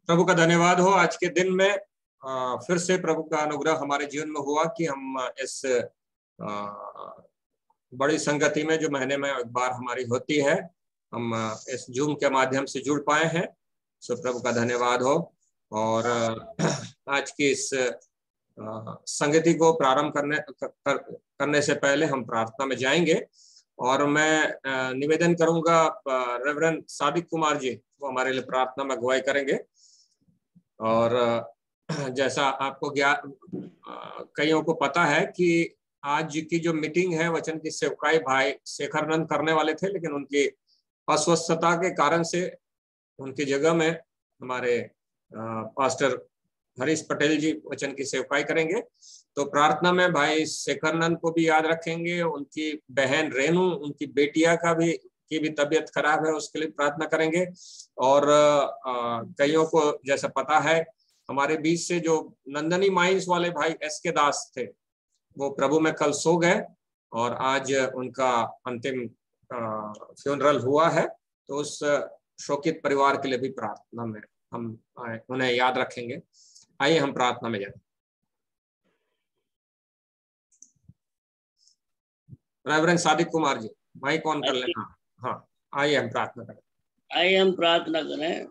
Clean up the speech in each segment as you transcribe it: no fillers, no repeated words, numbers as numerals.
प्रभु का धन्यवाद हो आज के दिन में फिर से प्रभु का अनुग्रह हमारे जीवन में हुआ कि हम इस बड़ी संगति में जो महीने में एक बार हमारी होती है, हम इस जूम के माध्यम से जुड़ पाए हैं। प्रभु का धन्यवाद हो। और आज की इस संगति को प्रारंभ करने से पहले हम प्रार्थना में जाएंगे और मैं निवेदन करूंगा रेवरेंड सादिक कुमार जी वो हमारे लिए प्रार्थना में अगुवाई करेंगे। और जैसा आपको कईयों को पता है कि आज की जो मीटिंग है वचन की सेवकाई भाई शेखरानंद करने वाले थे, लेकिन उनकी अस्वस्थता के कारण से उनकी जगह में हमारे पास्टर हरीश पटेल जी वचन की सेवकाई करेंगे। तो प्रार्थना में भाई शेखरानंद को भी याद रखेंगे, उनकी बहन रेनू, उनकी बेटिया की भी तबीयत खराब है, उसके लिए प्रार्थना करेंगे। और कईयों को जैसा पता है हमारे बीच से जो नंदनी माइंस वाले भाई SK दास थे वो प्रभु में कल सो गए और आज उनका अंतिम फ्यूनरल हुआ है। तो उस शोकित परिवार के लिए भी प्रार्थना में हम उन्हें याद रखेंगे। आइए हम प्रार्थना में जाएं। Reverend Sadiq Kumar ji mike on कर लें। हाँ, आइए हम प्रार्थना करें। आइए हम प्रार्थना करें।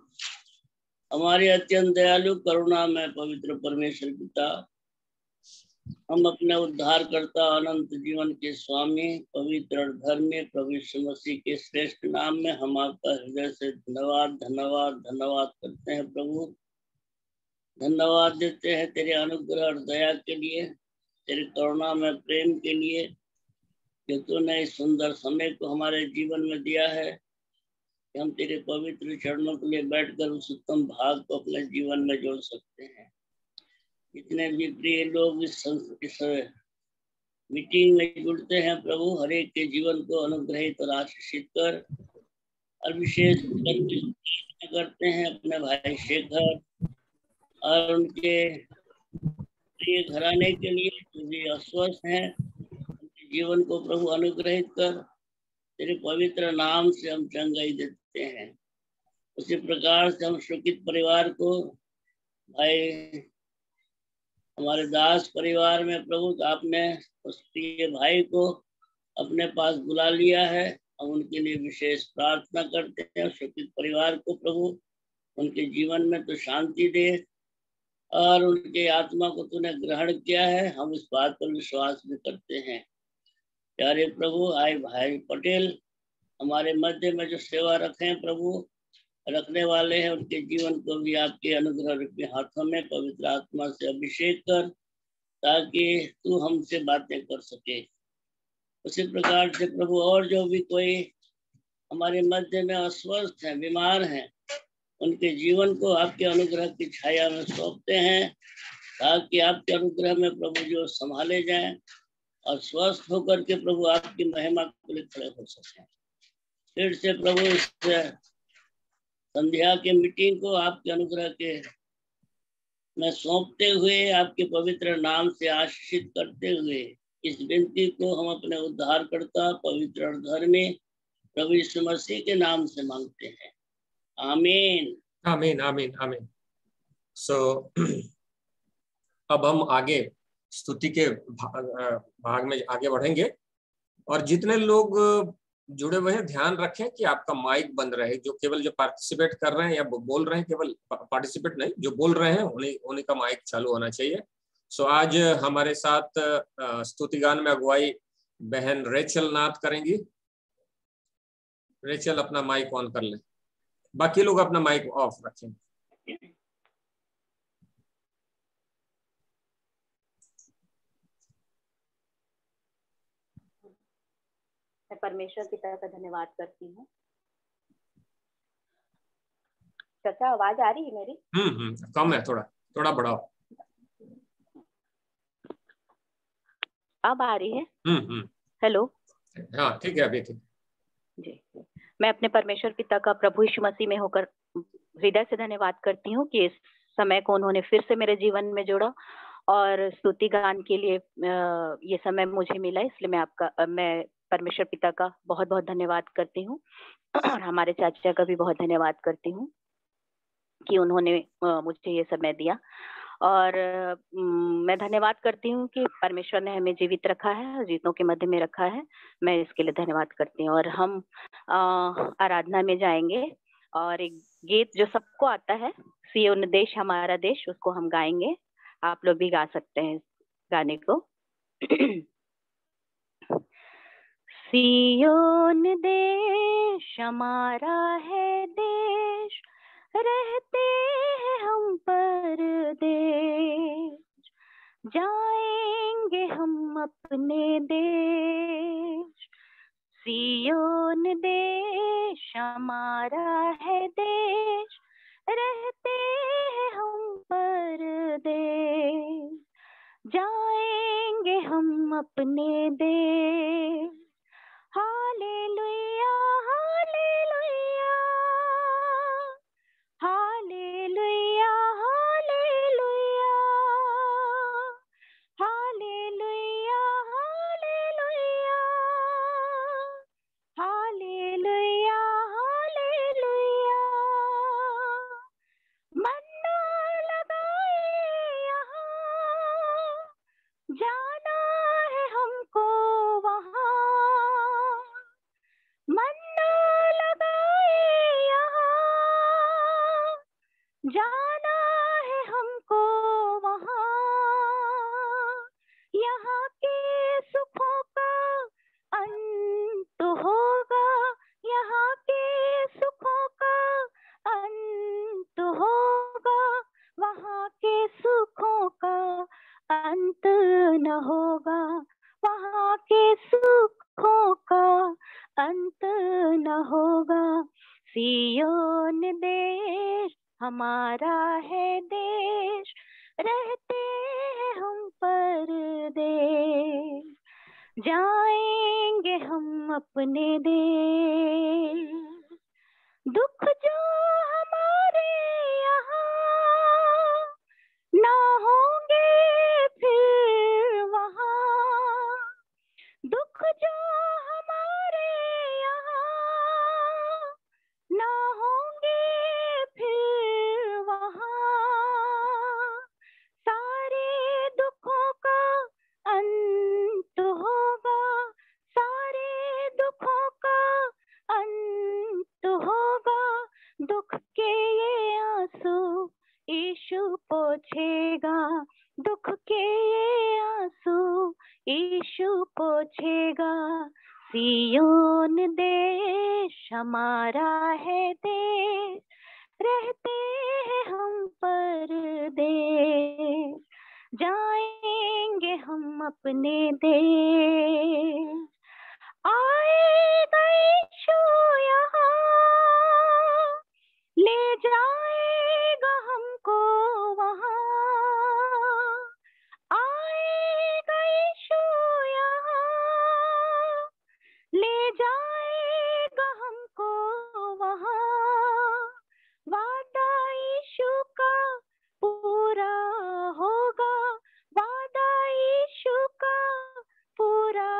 हमारे अत्यंत दयालु करुणा में पवित्र परमेश्वर पिता, हम अपने उद्धारकर्ता अनंत जीवन के स्वामी पवित्र और धर्मी प्रभु यीशु मसीह के श्रेष्ठ नाम में हम आपका हृदय से धन्यवाद धन्यवाद धन्यवाद करते हैं। प्रभु धन्यवाद देते हैं तेरे अनुग्रह और दया के लिए, तेरे करुणा में प्रेम के लिए, जो तूने इस सुंदर समय को हमारे जीवन में दिया है कि हम तेरे पवित्र चरणों के लिए बैठकर उस उत्तम भाग को अपने जीवन में जोड़ सकते हैं। जितने भी प्रिय लोग इस मीटिंग में जुड़ते हैं प्रभु, हर एक के जीवन को अनुग्रहित और आशीषित कर। और विशेष करते हैं अपने भाई शेखर और उनके प्रिय घराने के लिए जो भी अस्वस्थ हैं, उनके जीवन को प्रभु अनुग्रहित कर। तेरे पवित्र नाम से हम चंगाई देते हैं। उसी प्रकार से हम शोकित परिवार को, भाई हमारे दास परिवार में प्रभु आपने उस प्रिय भाई को अपने पास बुला लिया है। हम उनके लिए विशेष प्रार्थना करते हैं। शोकित परिवार को प्रभु उनके जीवन में तो शांति दे और उनके आत्मा को तूने ग्रहण किया है, हम इस बात पर विश्वास भी करते हैं। प्यारे प्रभु, आए भाई पटेल हमारे मध्य में जो सेवा रखे प्रभु रखने वाले हैं, उनके जीवन को भी आपके अनुग्रह रूपी हाथों में पवित्र आत्मा से अभिषेक कर, ताकि तू हमसे बातें कर सके। उसी प्रकार से प्रभु और जो भी कोई हमारे मध्य में अस्वस्थ हैं, बीमार हैं, उनके जीवन को आपके अनुग्रह की छाया में सौंपते हैं, ताकि आपके अनुग्रह में प्रभु जो संभाले जाएं और स्वस्थ होकर के प्रभु आपकी महिमा के लिए खड़े हो सकें। फिर से प्रभु इस संध्या के मीटिंग को आपके अनुग्रह के में सौंपते हुए, आपके पवित्र नाम से आशीषित करते हुए, इस विनती को हम अपने उद्धारकर्ता पवित्र और धर्मी प्रभु यीशु मसीह के नाम से मांगते हैं। आमीन आमीन आमीन आमीन। अब हम आगे स्तुति के भाग में आगे बढ़ेंगे। और जितने लोग जुड़े हुए हैं ध्यान रखें कि आपका माइक बंद रहे। जो केवल जो पार्टिसिपेट कर रहे हैं या बोल रहे हैं, केवल पार्टिसिपेट नहीं, जो बोल रहे हैं उन्हीं का माइक चालू होना चाहिए। आज हमारे साथ स्तुति गान में अगुवाई बहन रेचल नाथ करेंगी। रेचल अपना माइक ऑन कर ले, बाकी लोग अपना माइक ऑफ रखें। परमेश्वर पिता का धन्यवाद करती हूँ। चाचा आवाज आ रही है मेरी? कम है, थोड़ा थोड़ा बढ़ाओ। अब आ रही है? हेलो। हाँ ठीक है, अभी ठीक जी। मैं अपने परमेश्वर पिता का प्रभु यीशु मसीह में होकर हृदय से धन्यवाद करती हूँ कि इस समय को उन्होंने फिर से मेरे जीवन में जोड़ा और स्तुति गान के लिए ये समय मुझे मिला, इसलिए मैं परमेश्वर पिता का बहुत बहुत धन्यवाद करती हूँ और हमारे चाचा का भी बहुत धन्यवाद करती हूँ कि उन्होंने मुझे ये समय दिया। और मैं धन्यवाद करती हूँ कि परमेश्वर ने हमें जीवित रखा है, जीतों के मध्य में रखा है। मैं इसके लिए धन्यवाद करती हूँ। और हम आराधना में जाएंगे और एक गीत जो सबको आता है, सियोन देश हमारा देश, उसको हम गाएंगे। आप लोग भी गा सकते हैं गाने को। सियोन देश हमारा है देश, रहते हैं हम परदेश, जाएंगे हम अपने देश। सियोन देश हमारा है देश, रहते हैं हम परदेश, जाएंगे हम अपने देश। Hallelujah hallelujah hallelujah hallelujah hallelujah hallelujah hallelujah hallelujah. मन्ना लगाए यहाँ, जाना है हमको वहाँ। मन्ना लगाए यहाँ, जाना है हमको वहाँ। यहाँ के सुखों का अंत होगा, यहाँ के सुखों का अंत होगा, वहाँ के सुखों का अंत न होगा, वहाँ के सुखों का अंत न होगा। सियोन देश हमारा है देश, रहते हैं हम परदेश, जाएंगे हम अपने देश। दुख जो हमारे यहाँ ना होंगे फिर वहाँ, दुख जो हमारे यहाँ ना होंगे फिर वहाँ। सारे दुखों का अंत होगा, सारे दुखों का अंत होगा, दुख के ये आंसू यीशु पोंछेगा, दुख के ये आंसू यीशु पोंछेगा। सियोन देश हमारा है देश, रहते हैं हम परदेश, जाएंगे हम अपने देश। आएगा यीशु यहाँ, ले जाएगा हमको वहाँ। आएगा यीशु यहाँ, ले जाएगा हमको वहाँ। वादा यीशु का पूरा होगा, वादा यीशु का पूरा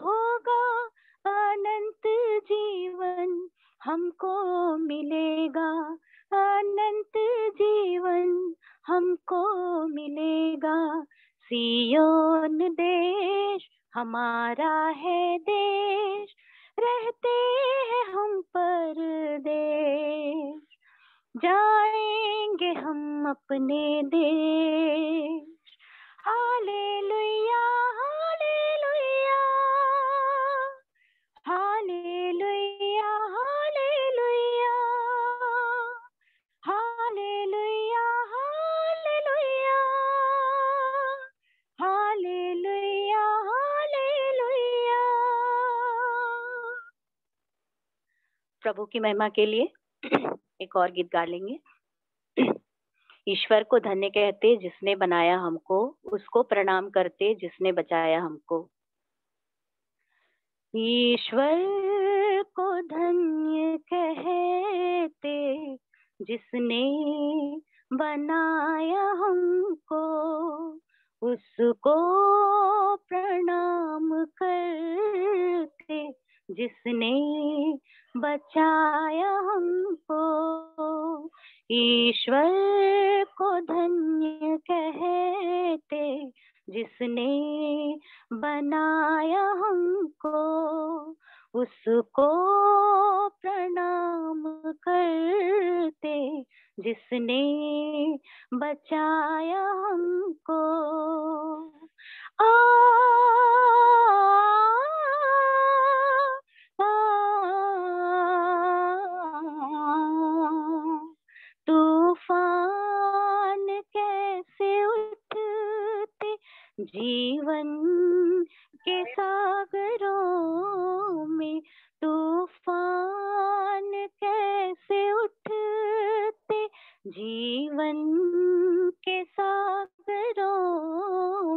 होगा, अनंत जीवन हमको मिलेगा, अनंत जीवन हमको मिलेगा। सियोन देश हमारा है देश, रहते हैं हम परदेश, जाएंगे हम अपने देश। Hallelujah hallelujah hallelujah hallelujah hallelujah hallelujah hallelujah hallelujah. प्रभु की महिमा के लिए एक और गीत गा लेंगे। ईश्वर को धन्य कहते जिसने बनाया हमको, उसको प्रणाम करते जिसने बचाया हमको। ईश्वर को धन्य कहते जिसने बनाया हमको, उसको प्रणाम करते जिसने बचाया हमको। ईश्वर को धन्य कहते जिसने बनाया हमको, उसको प्रणाम करते जिसने बचाया हमको। आ तूफान कैसे उठते जीवन के सागरों में, तूफान कैसे उठते जीवन के सागरों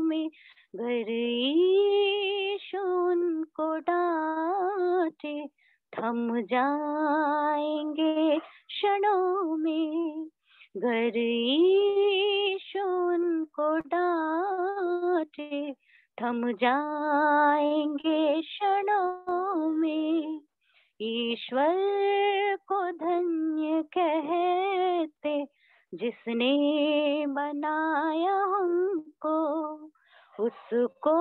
में, घर यीशु उनको डांटे थम जाएंगे क्षणों में, घर यीशु उनको डांटे थम जाएंगे क्षणों में। ईश्वर को धन्य कहते जिसने बनाया हमको, उसको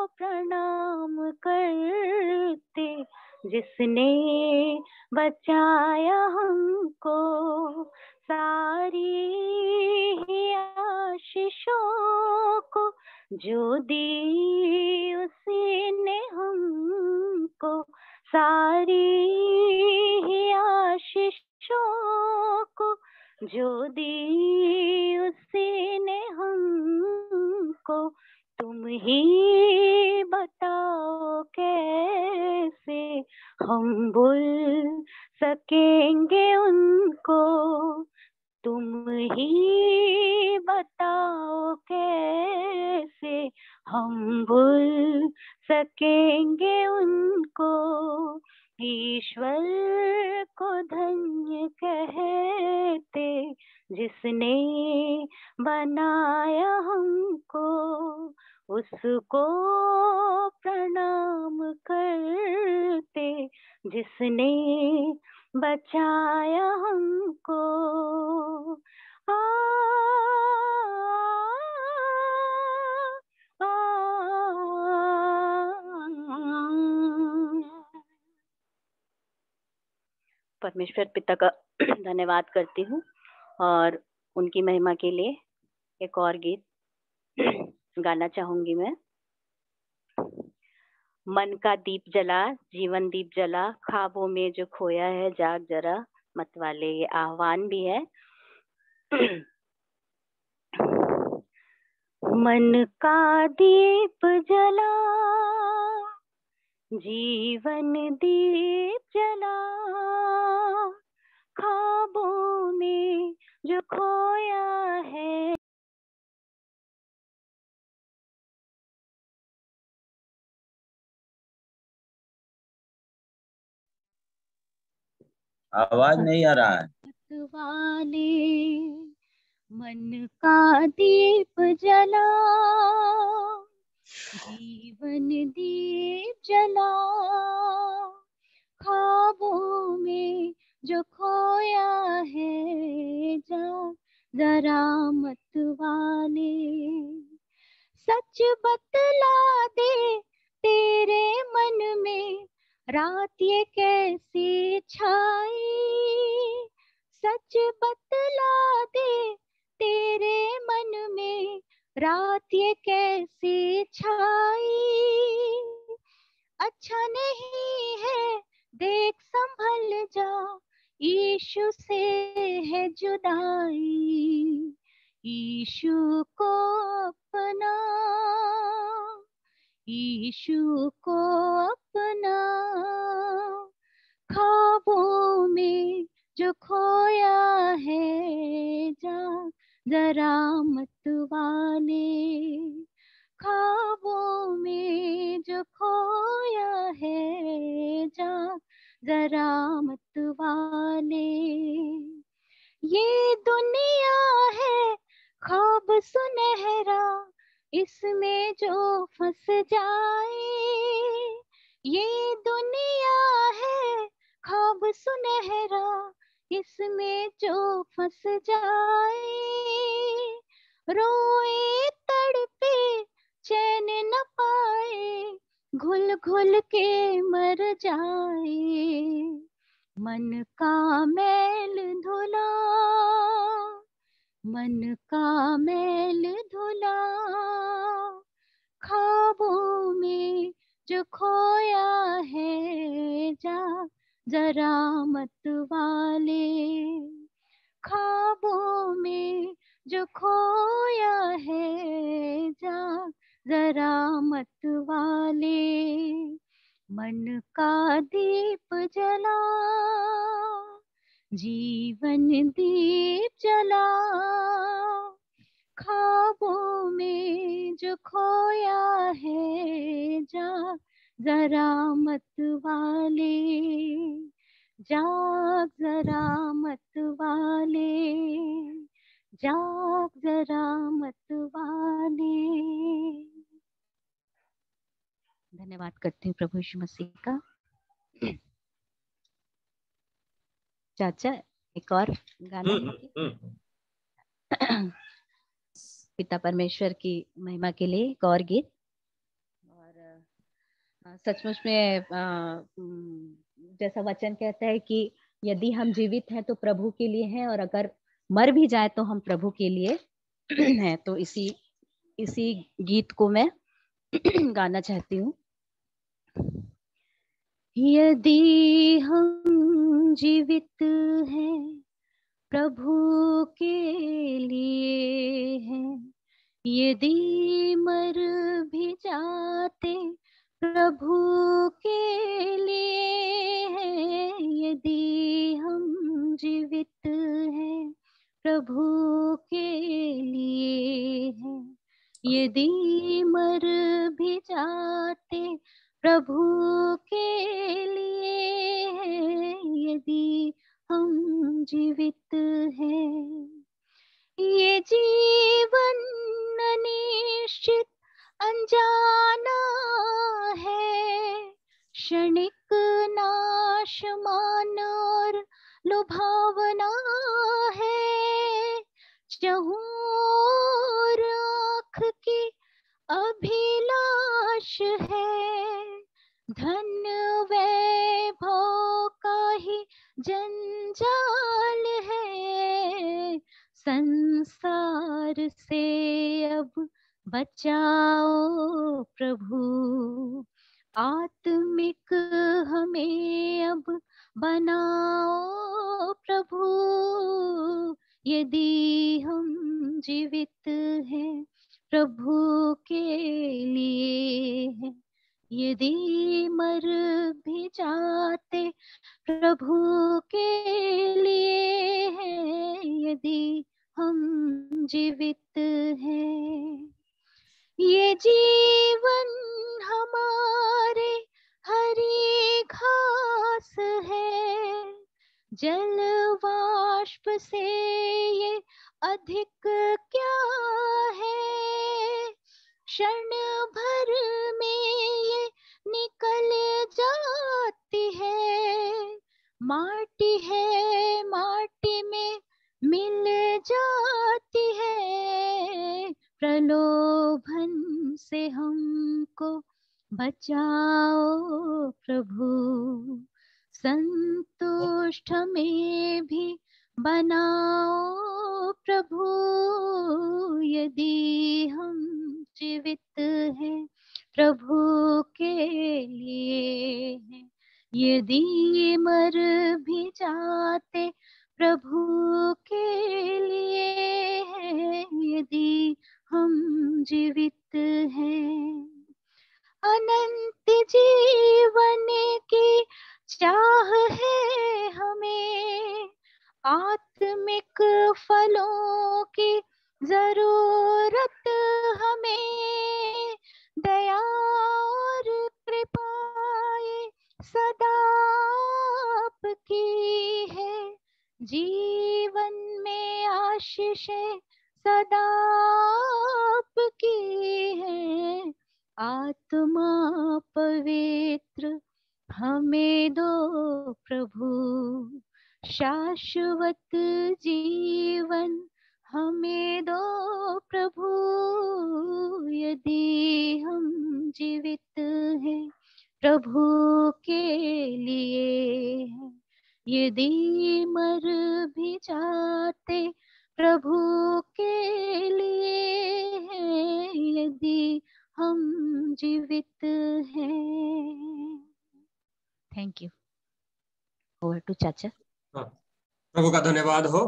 प्रणाम करते जिसने बचाया हमको। सारी ही आशीषों को जो दी उसी ने हमको, सारी ही आशीषों को जो दी उसी ने हमको। तुम ही बताओ कैसे हम भूल सकेंगे उनको, तुम ही बताओ कैसे हम भूल सकेंगे उनको। ईश्वर को धन्य कहते जिसने बनाया हमको, उसको प्रणाम करते जिसने बचाया हमको। आ, आ, आ, परमेश्वर पिता का धन्यवाद करती हूँ और उनकी महिमा के लिए एक और गीत गाना चाहूंगी मैं। मन का दीप जला, जीवन दीप जला, ख्वाबों में जो खोया है जाग जरा मतवाले, ये आह्वान भी है। मन का दीप जला, जीवन दीप जला, ख्वाबों में जो खोया है। आवाज नहीं आ रहा है। वाले मन का दीप जला, जीवन दीप जला, ख्वाबों में जो खोया है जा जरा मत वाले। सच बतला दे तेरे मन में रात ये कैसी छाई, सच बतला दे तेरे मन में रात ये कैसी छाई। अच्छा नहीं है देख संभल जा, यीशु से है जुदाई। यीशु को अपना, यीशु को अपना, ख्वाबों जरा मत वाले। ये दुनिया है ख्वाब सुनहरा, इसमें जो फंस जाए। ये दुनिया है ख्वाब सुनहरा, इसमें जो फंस जाए। रोए तड़पे चैन न पाए, घुल घुल के मर जाए। मन का मैल धुला, मन का मैल धुला, ख्वाबों में जो खोया है, जा जरा मत वाले। ख्वाबों में जो खोया है, जा जरा मत वाले। मन का दीप जला, जीवन दीप जला, ख्वाबों में जो खोया है, जा जरा मत वाले। जाग जरा मत वाले, जाग जरा मत वाले। धन्यवाद करती हूँ प्रभु यीशु मसीह का। चाचा एक और गाना पिता परमेश्वर की महिमा के लिए एक और गीत। और सचमुच में जैसा वचन कहता है कि यदि हम जीवित हैं तो प्रभु के लिए हैं, और अगर मर भी जाए तो हम प्रभु के लिए हैं। तो इसी गीत को मैं गाना चाहती हूँ। यदि हम जीवित हैं प्रभु के लिए हैं, यदि मर भी जाते प्रभु के लिए हैं। यदि हम जीवित हैं प्रभु के लिए हैं, यदि मर भी जाते प्रभु के लिए हैं। यदि हम जीवित हैं, ये जीवन अनिश्चित अनजाना है, क्षणिक नाश मान और लुभावना है। चहुर आँख की अभिलाष है, धन वैभव का ही जंजाल है। संसार से अब बचाओ प्रभु, आत्मिक हमें अब बनाओ प्रभु। यदि हम जीवित हैं प्रभु के लिए हैं, यदि मर भी जाते प्रभु के लिए हैं। यदि हम जीवित हैं, ये जीवन हमारे हरी घास है, जल वाष्प से ये अधिक क्या है। क्षण भर में ये निकल जाती है, माटी है माटी में मिल जाती है। प्रलोभन से हमको बचाओ प्रभु, संतुष्ट हमें भी बनाओ प्रभु। यदि हम जीवित हैं प्रभु के लिए हैं, यदि मर भी जाते प्रभु के लिए हैं। यदि हम जीवित हैं, अनंत जीवन की चाह है हमें, आत्मिक फलों की जरूरत हमें। दया और कृपाएं सदा आपकी है, जीवन में आशीषें सदा आपकी है। आत्मा पवित्र हमें दो प्रभु, शाश्वत जीवन हमें दो प्रभु। यदि हम जीवित हैं प्रभु के लिए हैं, यदि मर भी जाते प्रभु के लिए हैं, यदि हम जीवित हैं। Thank you. ओवर टू चाचा। प्रभु का धन्यवाद हो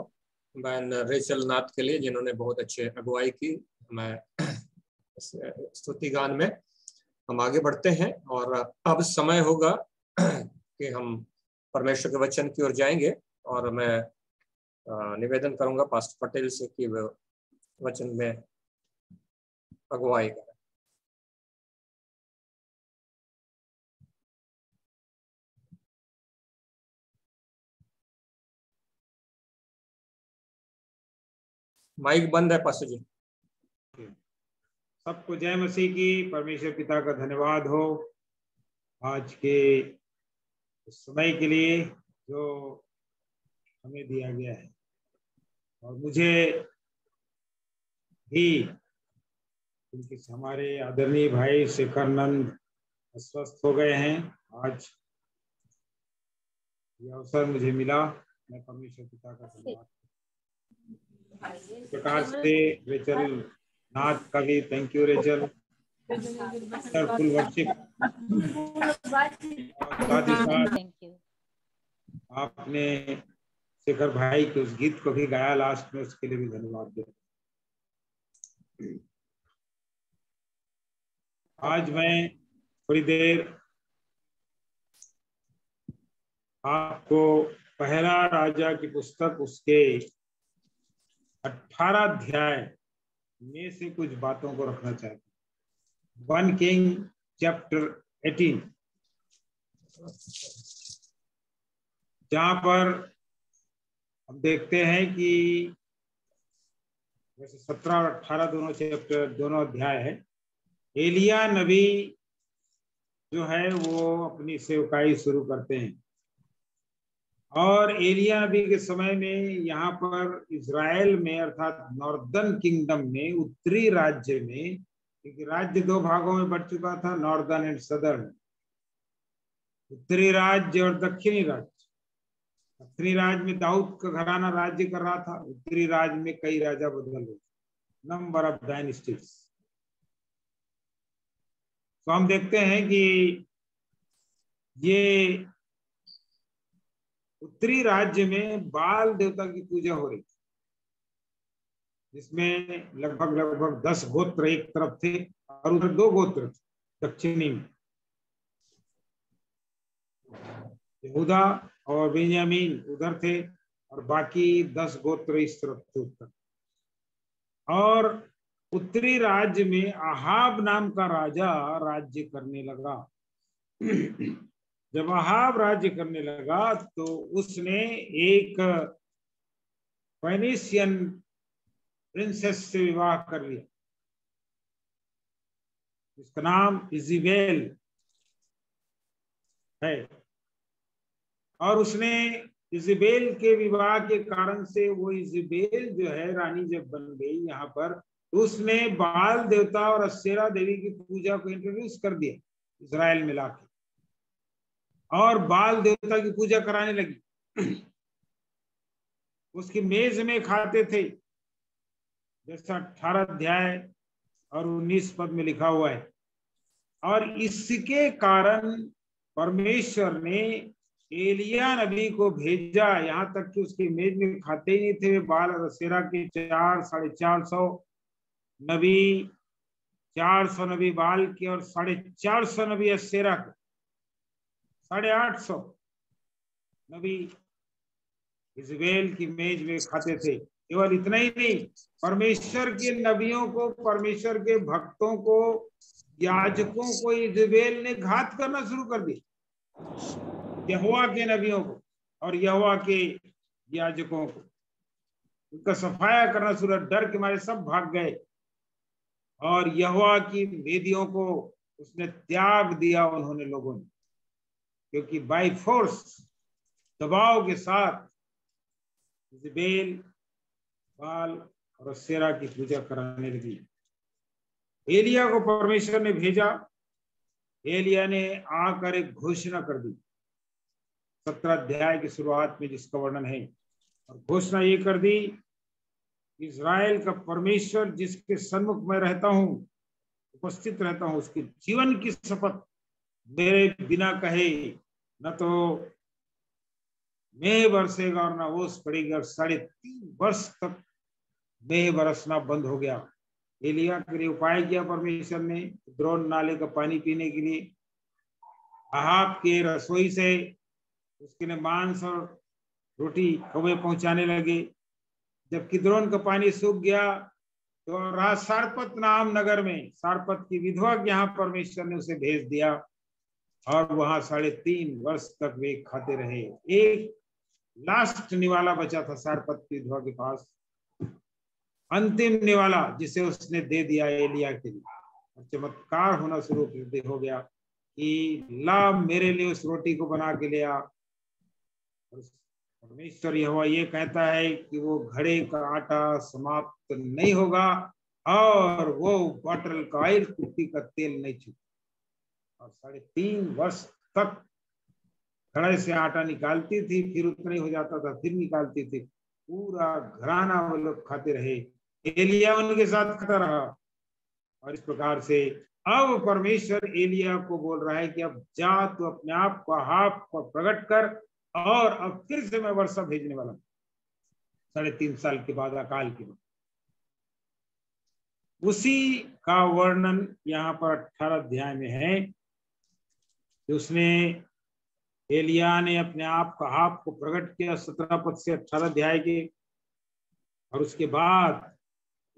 बहन रेचल नाथ के लिए, जिन्होंने बहुत अच्छे अगुवाई की। मैं स्तुति गान में हम आगे बढ़ते हैं और अब समय होगा कि हम परमेश्वर के वचन की ओर जाएंगे और मैं निवेदन करूंगा पास्टर पटेल से कि वह वचन में अगुवाई करें। माइक बंद है पास्टर जी। सबको जय मसीह की। परमेश्वर पिता का धन्यवाद हो आज के समय के लिए जो हमें दिया गया है। और मुझे भी क्योंकि हमारे आदरणीय भाई शेखर नंद अस्वस्थ हो गए हैं, आज ये अवसर मुझे मिला। मैं परमेश्वर पिता का धन्यवाद प्रकार से रेचल नाथ का भी thank you. Rachel full worship, साथ ही साथ आपने शेखर भाई के उस गीत को भी गाया लास्ट में, उसके लिए भी धन्यवाद देता। आज मैं थोड़ी देर आपको पहला राजा की पुस्तक उसके 18 अध्याय में से कुछ बातों को रखना चाहता हूं। 1 किंग चैप्टर 18, जहां पर हम देखते हैं कि वैसे 17 और 18 दोनों चैप्टर, दोनों अध्याय है। एलिया नबी जो है वो अपनी सेवकाई शुरू करते हैं और एलिया नबी के समय में यहाँ पर इज़राइल में अर्थात नॉर्दर्न किंगडम में, उत्तरी राज्य में, क्योंकि राज्य दो भागों में बढ़ चुका था, नॉर्दर्न एंड सदर्न, उत्तरी राज्य और दक्षिणी राज्य। दक्षिणी राज्य में दाऊद का घराना राज्य कर रहा था, उत्तरी राज्य में कई राजा बदल हुए, नंबर ऑफ डायनेस्टीज। तो हम देखते हैं कि ये उत्तरी राज्य में बाल देवता की पूजा हो रही, जिसमें लगभग 10 गोत्र एक तरफ थे और उधर 2 गोत्र थे दक्षिणी में, यहूदा और बेन्यामीन उधर थे और बाकी 10 गोत्र इस तरफ थे उत्तर। और उत्तरी राज्य में आहाब नाम का राजा राज्य करने लगा। जब आहाब राज्य करने लगा तो उसने एक फेनिशियन प्रिंसेस से विवाह कर लिया, जिसका नाम इज़ेबेल है। और उसने इज़ेबेल के विवाह के कारण से, वो इज़ेबेल जो है रानी जब बन गई यहाँ पर, उसने बाल देवता और अशेरा देवी की पूजा को इंट्रोड्यूस कर दिया इज़राइल में लाके, और बाल देवता की पूजा कराने लगी। उसकी मेज में खाते थे, जैसा 18 अध्याय और 19 पद में लिखा हुआ है। और इसके कारण परमेश्वर ने एलिया नबी को भेजा, यहाँ तक कि उसकी मेज में खाते ही नहीं थे बाल और अशेरा के 400-450 नबी, 400 नबी बाल के और 450 नबी अशेरा के, 850 नबी इज़ेबेल की मेज में खाते थे। केवल इतना ही नहीं, परमेश्वर के नबियों को, परमेश्वर के भक्तों को, याजकों को इज़ेबेल ने घात करना शुरू कर दिया, यहोवा के नबियों को। और यहोवा के याजकों को, उनका सफाया करना शुरू, डर के मारे सब भाग गए और यहोवा की वेदियों को उसने त्याग दिया उन्होंने लोगों ने, क्योंकि बाय फोर्स, दबाव के साथ इज़बेल बाल और अशेरा की पूजा कराने लगी। एलिया को परमेश्वर ने भेजा। एलिया ने आकर एक घोषणा कर दी 17 अध्याय की शुरुआत में, जिसका वर्णन है, और घोषणा ये कर दी, इज़राइल का परमेश्वर जिसके सन्मुख में रहता हूं, उपस्थित रहता हूं, उसके जीवन की शपथ मेरे बिना कहे न तो मेघ बरसेगा और ना ओस पड़ेगी। और 3.5 वर्ष तक मेघ बरसना बंद हो गया। एलिया के लिए उपाय किया परमेश्वर ने, किद्रोन नाले का पानी पीने के लिए। अहाब के रसोई से उसके ने मांस और रोटी कौवे पहुंचाने लगे। जब किद्रोन का पानी सूख गया तो सारपत नाम नगर में सारपत की विधवा के यहाँ परमेश्वर ने उसे भेज दिया और वहां 3.5 वर्ष तक वे खाते रहे। एक लास्ट निवाला बचा था सारपत की विधवा के पास, अंतिम निवाला, जिसे उसने दे दिया एलिया के लिए। चमत्कार होना शुरू हो गया कि ला मेरे लिए उस रोटी को बना के ले आ। परमेश्वर यहोवा ये कहता है कि वो घड़े का आटा समाप्त नहीं होगा और वो बॉटल का ऑयल, कुट्टी का तेल नहीं छूटेगा। और 3.5 वर्ष तक घड़े से आटा निकालती थी, फिर उतना ही हो जाता था, फिर निकालती थी। पूरा घराना वो लोग खाते रहे। एलिया उनके साथ खाता रहा। और इस प्रकार से अब परमेश्वर एलिया को बोल रहा है कि अब जा, तू अपने आप को अहाब को प्रकट कर, और अब फिर से मैं वर्षा भेजने वाला हूं 3.5 साल के बाद, अकाल के बाद। उसी का वर्णन यहाँ पर 18 अध्याय में है कि उसने, एलिया ने अपने आप को अहाब को प्रकट किया 17 पद से 18 अध्याय के। और उसके बाद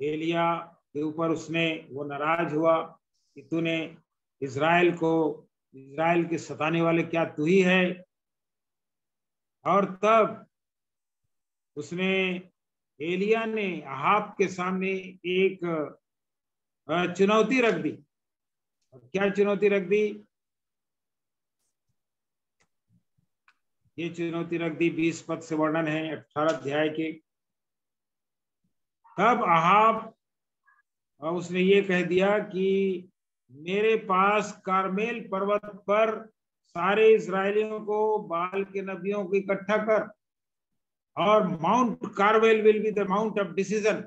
एलिया के ऊपर उसने वो नाराज हुआ कि तूने इज़राइल के सताने वाले क्या तू ही है। और तब उसने, एलिया ने अहाब के सामने एक चुनौती रख दी। और क्या चुनौती रख दी? ये चुनौती रख दी 20 पद से वर्णन है 18 अध्याय के। तब अहाब, उसने ये कह दिया कि मेरे पास कार्मेल पर्वत पर सारे इजरायलियों को, बाल के नबियों को इकट्ठा कर, और mount Carmel will be the mount of decision.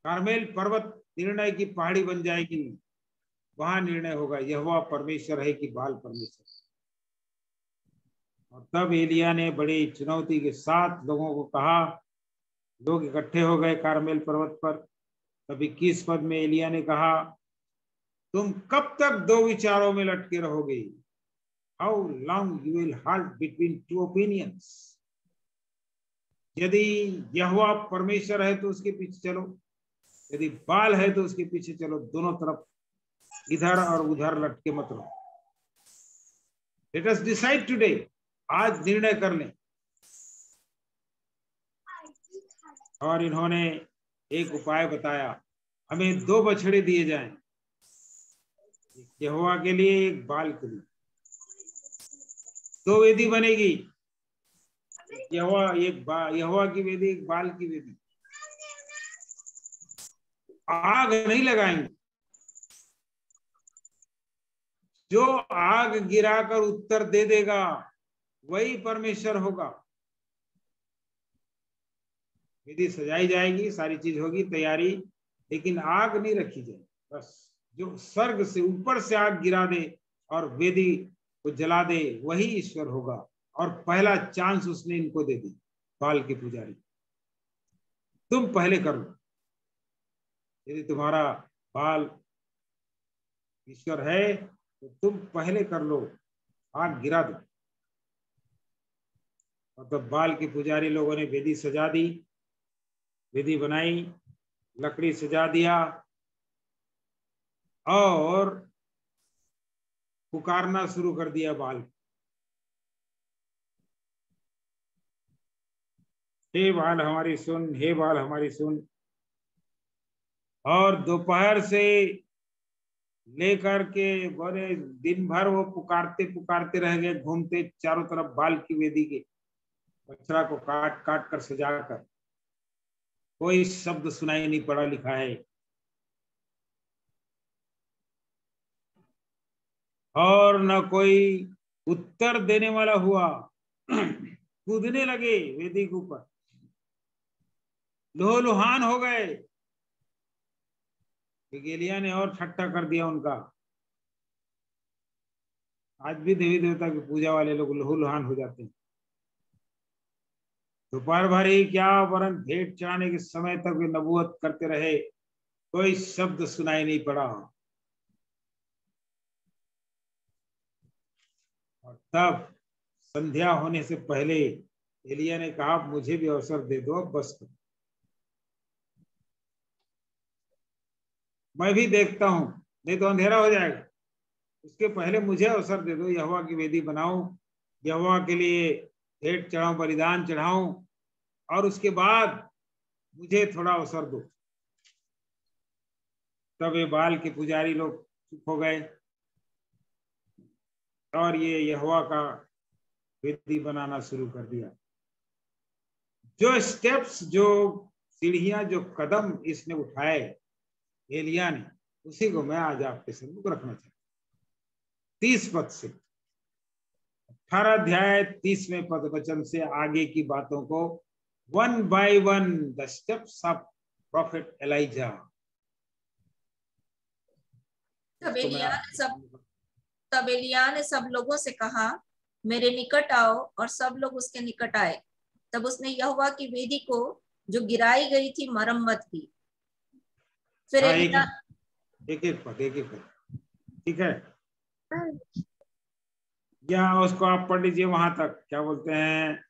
Carmel पर्वत निर्णय की पहाड़ी बन जाएगी, वहां निर्णय होगा यहोवा परमेश्वर है कि बाल परमेश्वर। और तब एलिया ने बड़ी चुनौती के साथ लोगों को कहा, लोग इकट्ठे हो गए कार्मेल पर्वत पर। तब 21 पद में एलिया ने कहा, तुम कब तक 2 विचारों में लटके रहोगे? How long you will halt between 2 opinions? यदि यहोवा परमेश्वर है तो उसके पीछे चलो, यदि बाल है तो उसके पीछे चलो। दोनों तरफ इधर और उधर लटके मत रहो। लेट अस डिसाइड टुडे, आज निर्णय कर लें। और इन्होंने एक उपाय बताया, हमें 2 बछड़े दिए जाएं, एक यहोवा के लिए, एक बाल के लिए। 2 वेदी बनेगी, यहोवा की वेदी, एक बाल की वेदी। आग नहीं लगाएंगे, जो आग गिराकर उत्तर दे देगा वही परमेश्वर होगा। वेदी सजाई जाएगी, सारी चीज होगी तैयारी, लेकिन आग नहीं रखी जाए। बस जो स्वर्ग से ऊपर से आग गिरा दे और वेदी को जला दे वही ईश्वर होगा। और पहला चांस उसने इनको दे दी, बाल के पुजारी, तुम पहले कर लो। यदि तुम्हारा बाल ईश्वर है तो तुम पहले कर लो, आग गिरा दो। और तब बाल के पुजारी लोगों ने वेदी सजा दी, वेदी बनाई, लकड़ी सजा दिया और पुकारना शुरू कर दिया बाल। हे बाल हमारी सुन, हे बाल हमारी सुन। और दोपहर से लेकर के बड़े दिन भर वो पुकारते पुकारते रह गए, घूमते चारों तरफ बाल की वेदी के, बछड़ा को काट काट कर सजाकर। कोई शब्द सुनाई नहीं पड़ा, लिखा है। और न कोई उत्तर देने वाला हुआ। कूदने लगे वेदी के ऊपर, लुहान हो गए। एलिय्याह ने और ठट्टा कर दिया उनका। आज भी देवी देवता की पूजा वाले लोग लुहान हो जाते हैं। दोपहर भर ही क्या, वरन भेंट चढ़ाने के समय तक वे नबूवत करते रहे, कोई शब्द सुनाई नहीं पड़ा। और तब संध्या होने से पहले एलिय्याह ने कहा, मुझे भी अवसर दे दो, अब बस करो, मैं भी देखता हूं, नहीं तो अंधेरा हो जाएगा। उसके पहले मुझे अवसर दे दो, यहोवा की वेदी बनाऊं, यहोवा के लिए भेंट चढ़ाऊं, बलिदान चढ़ाऊं, और उसके बाद मुझे थोड़ा अवसर दो। तब ये बाल के पुजारी लोग चुप हो गए और ये यहोवा का वेदी बनाना शुरू कर दिया। जो स्टेप्स, जो सीढ़ियां, जो कदम इसने उठाए एलिय्याह ने, उसी को मैं आज आपके सम्मुख रखना चाहता हूं। 30 पद से 18 अध्याय 30वें पद वचन से आगे की बातों को one by one, the steps of prophet Elijah. तब एलिय्याह ने सब लोगों से कहा, मेरे निकट आओ, और सब लोग उसके निकट आए। तब उसने यहोवा की वेदी को जो गिराई गई थी मरम्मत की। फिर एक एक पद, ठीक है। या उसको आप पढ़ लीजिए वहां तक, क्या बोलते हैं,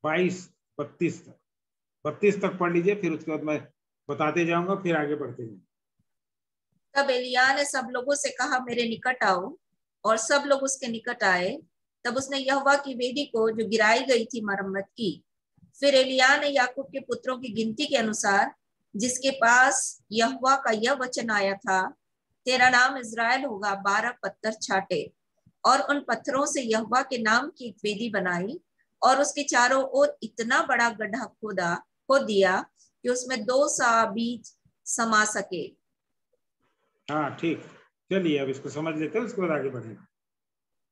22-32 तक, 32 तक पढ़ लीजिए, फिर उसके बाद मैं बताते जाऊंगा, फिर आगे बढ़ते जाऊंगा। तब एलिय्याह ने सब लोगों से कहा, मेरे निकट आओ, और सब लोग उसके निकट आए। तब उसने यहोवा की वेदी को जो गिराई गई थी मरम्मत की। फिर एलिय्याह ने याकूब के पुत्रों की गिनती के अनुसार, जिसके पास यहोवा का यह वचन आया था, तेरा नाम इज़राइल होगा, 12 पत्थर छाटे, और उन पत्थरों से यहोवा के नाम की एक वेदी बनाई, और उसके चारों ओर इतना बड़ा गड्ढा खोद दिया कि उसमें 2 सा बीज समा सके। हाँ ठीक, चलिए अब इसको समझ लेते हैं, उसके बाद आगे बढ़ेंगे।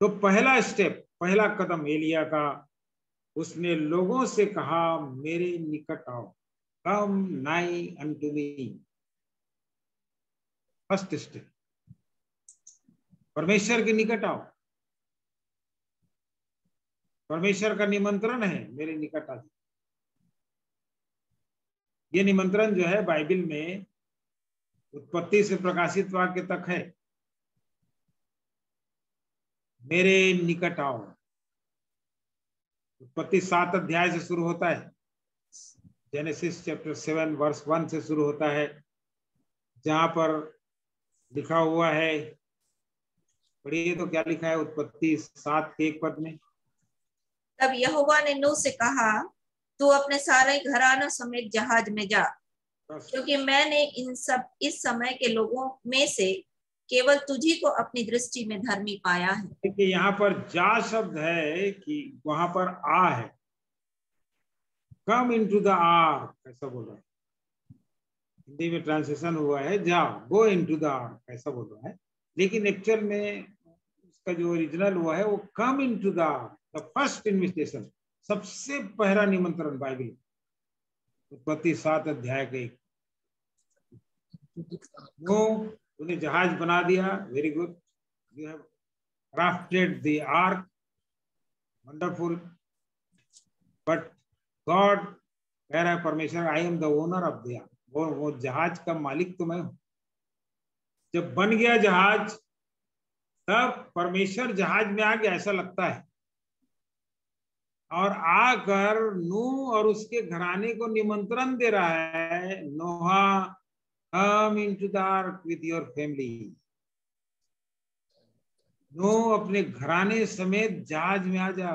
तो पहला स्टेप, पहला कदम एलिय्याह का, उसने लोगों से कहा, मेरे निकट आओ, कम नाई अनटू मी। फर्स्ट स्टेप, परमेश्वर के निकट आओ। परमेश्वर का निमंत्रण है, मेरे निकट आ जाओ। ये निमंत्रण जो है बाइबल में उत्पत्ति से प्रकाशित वाक्य तक है, मेरे निकट आओ। उत्पत्ति 7 अध्याय से शुरू होता है, जेनेसिस चैप्टर 7 वर्स 1 से शुरू होता है, जहां पर लिखा हुआ है, पढ़िए तो क्या लिखा है उत्पत्ति 7 के 1 पद में। तब यहोवा ने नूह से कहा, तू अपने सारे घरानों समेत जहाज में जा, क्योंकि मैंने इस समय के लोगों में से केवल तुझी को अपनी दृष्टि में धर्मी पाया है। देखिए यहाँ पर जा शब्द है कि वहां पर आ है, कम इनटू द आर्क ऐसा बोला है, हिंदी में ट्रांसलेशन हुआ है जाओ, गो इनटू द आर्क ऐसा बोला है, लेकिन एक्चुअल में उसका जो ओरिजिनल हुआ है वो come into the arc, the first invitation, सबसे पहला निमंत्रण बाइबल उत्पत्ति 7 अध्याय के। उन्हें जहाज बना दिया, very good, you have crafted the arc, wonderful, but God कह रहा है, परमेश्वर, I am the owner of the arc, वो जहाज का मालिक तो मैं हूं। जब बन गया जहाज, तब परमेश्वर जहाज में आ गया ऐसा लगता है, और आकर नूह और उसके घराने को निमंत्रण दे रहा है, नोहा come into the ark with your family। नूह अपने घराने समेत जहाज में आ जा।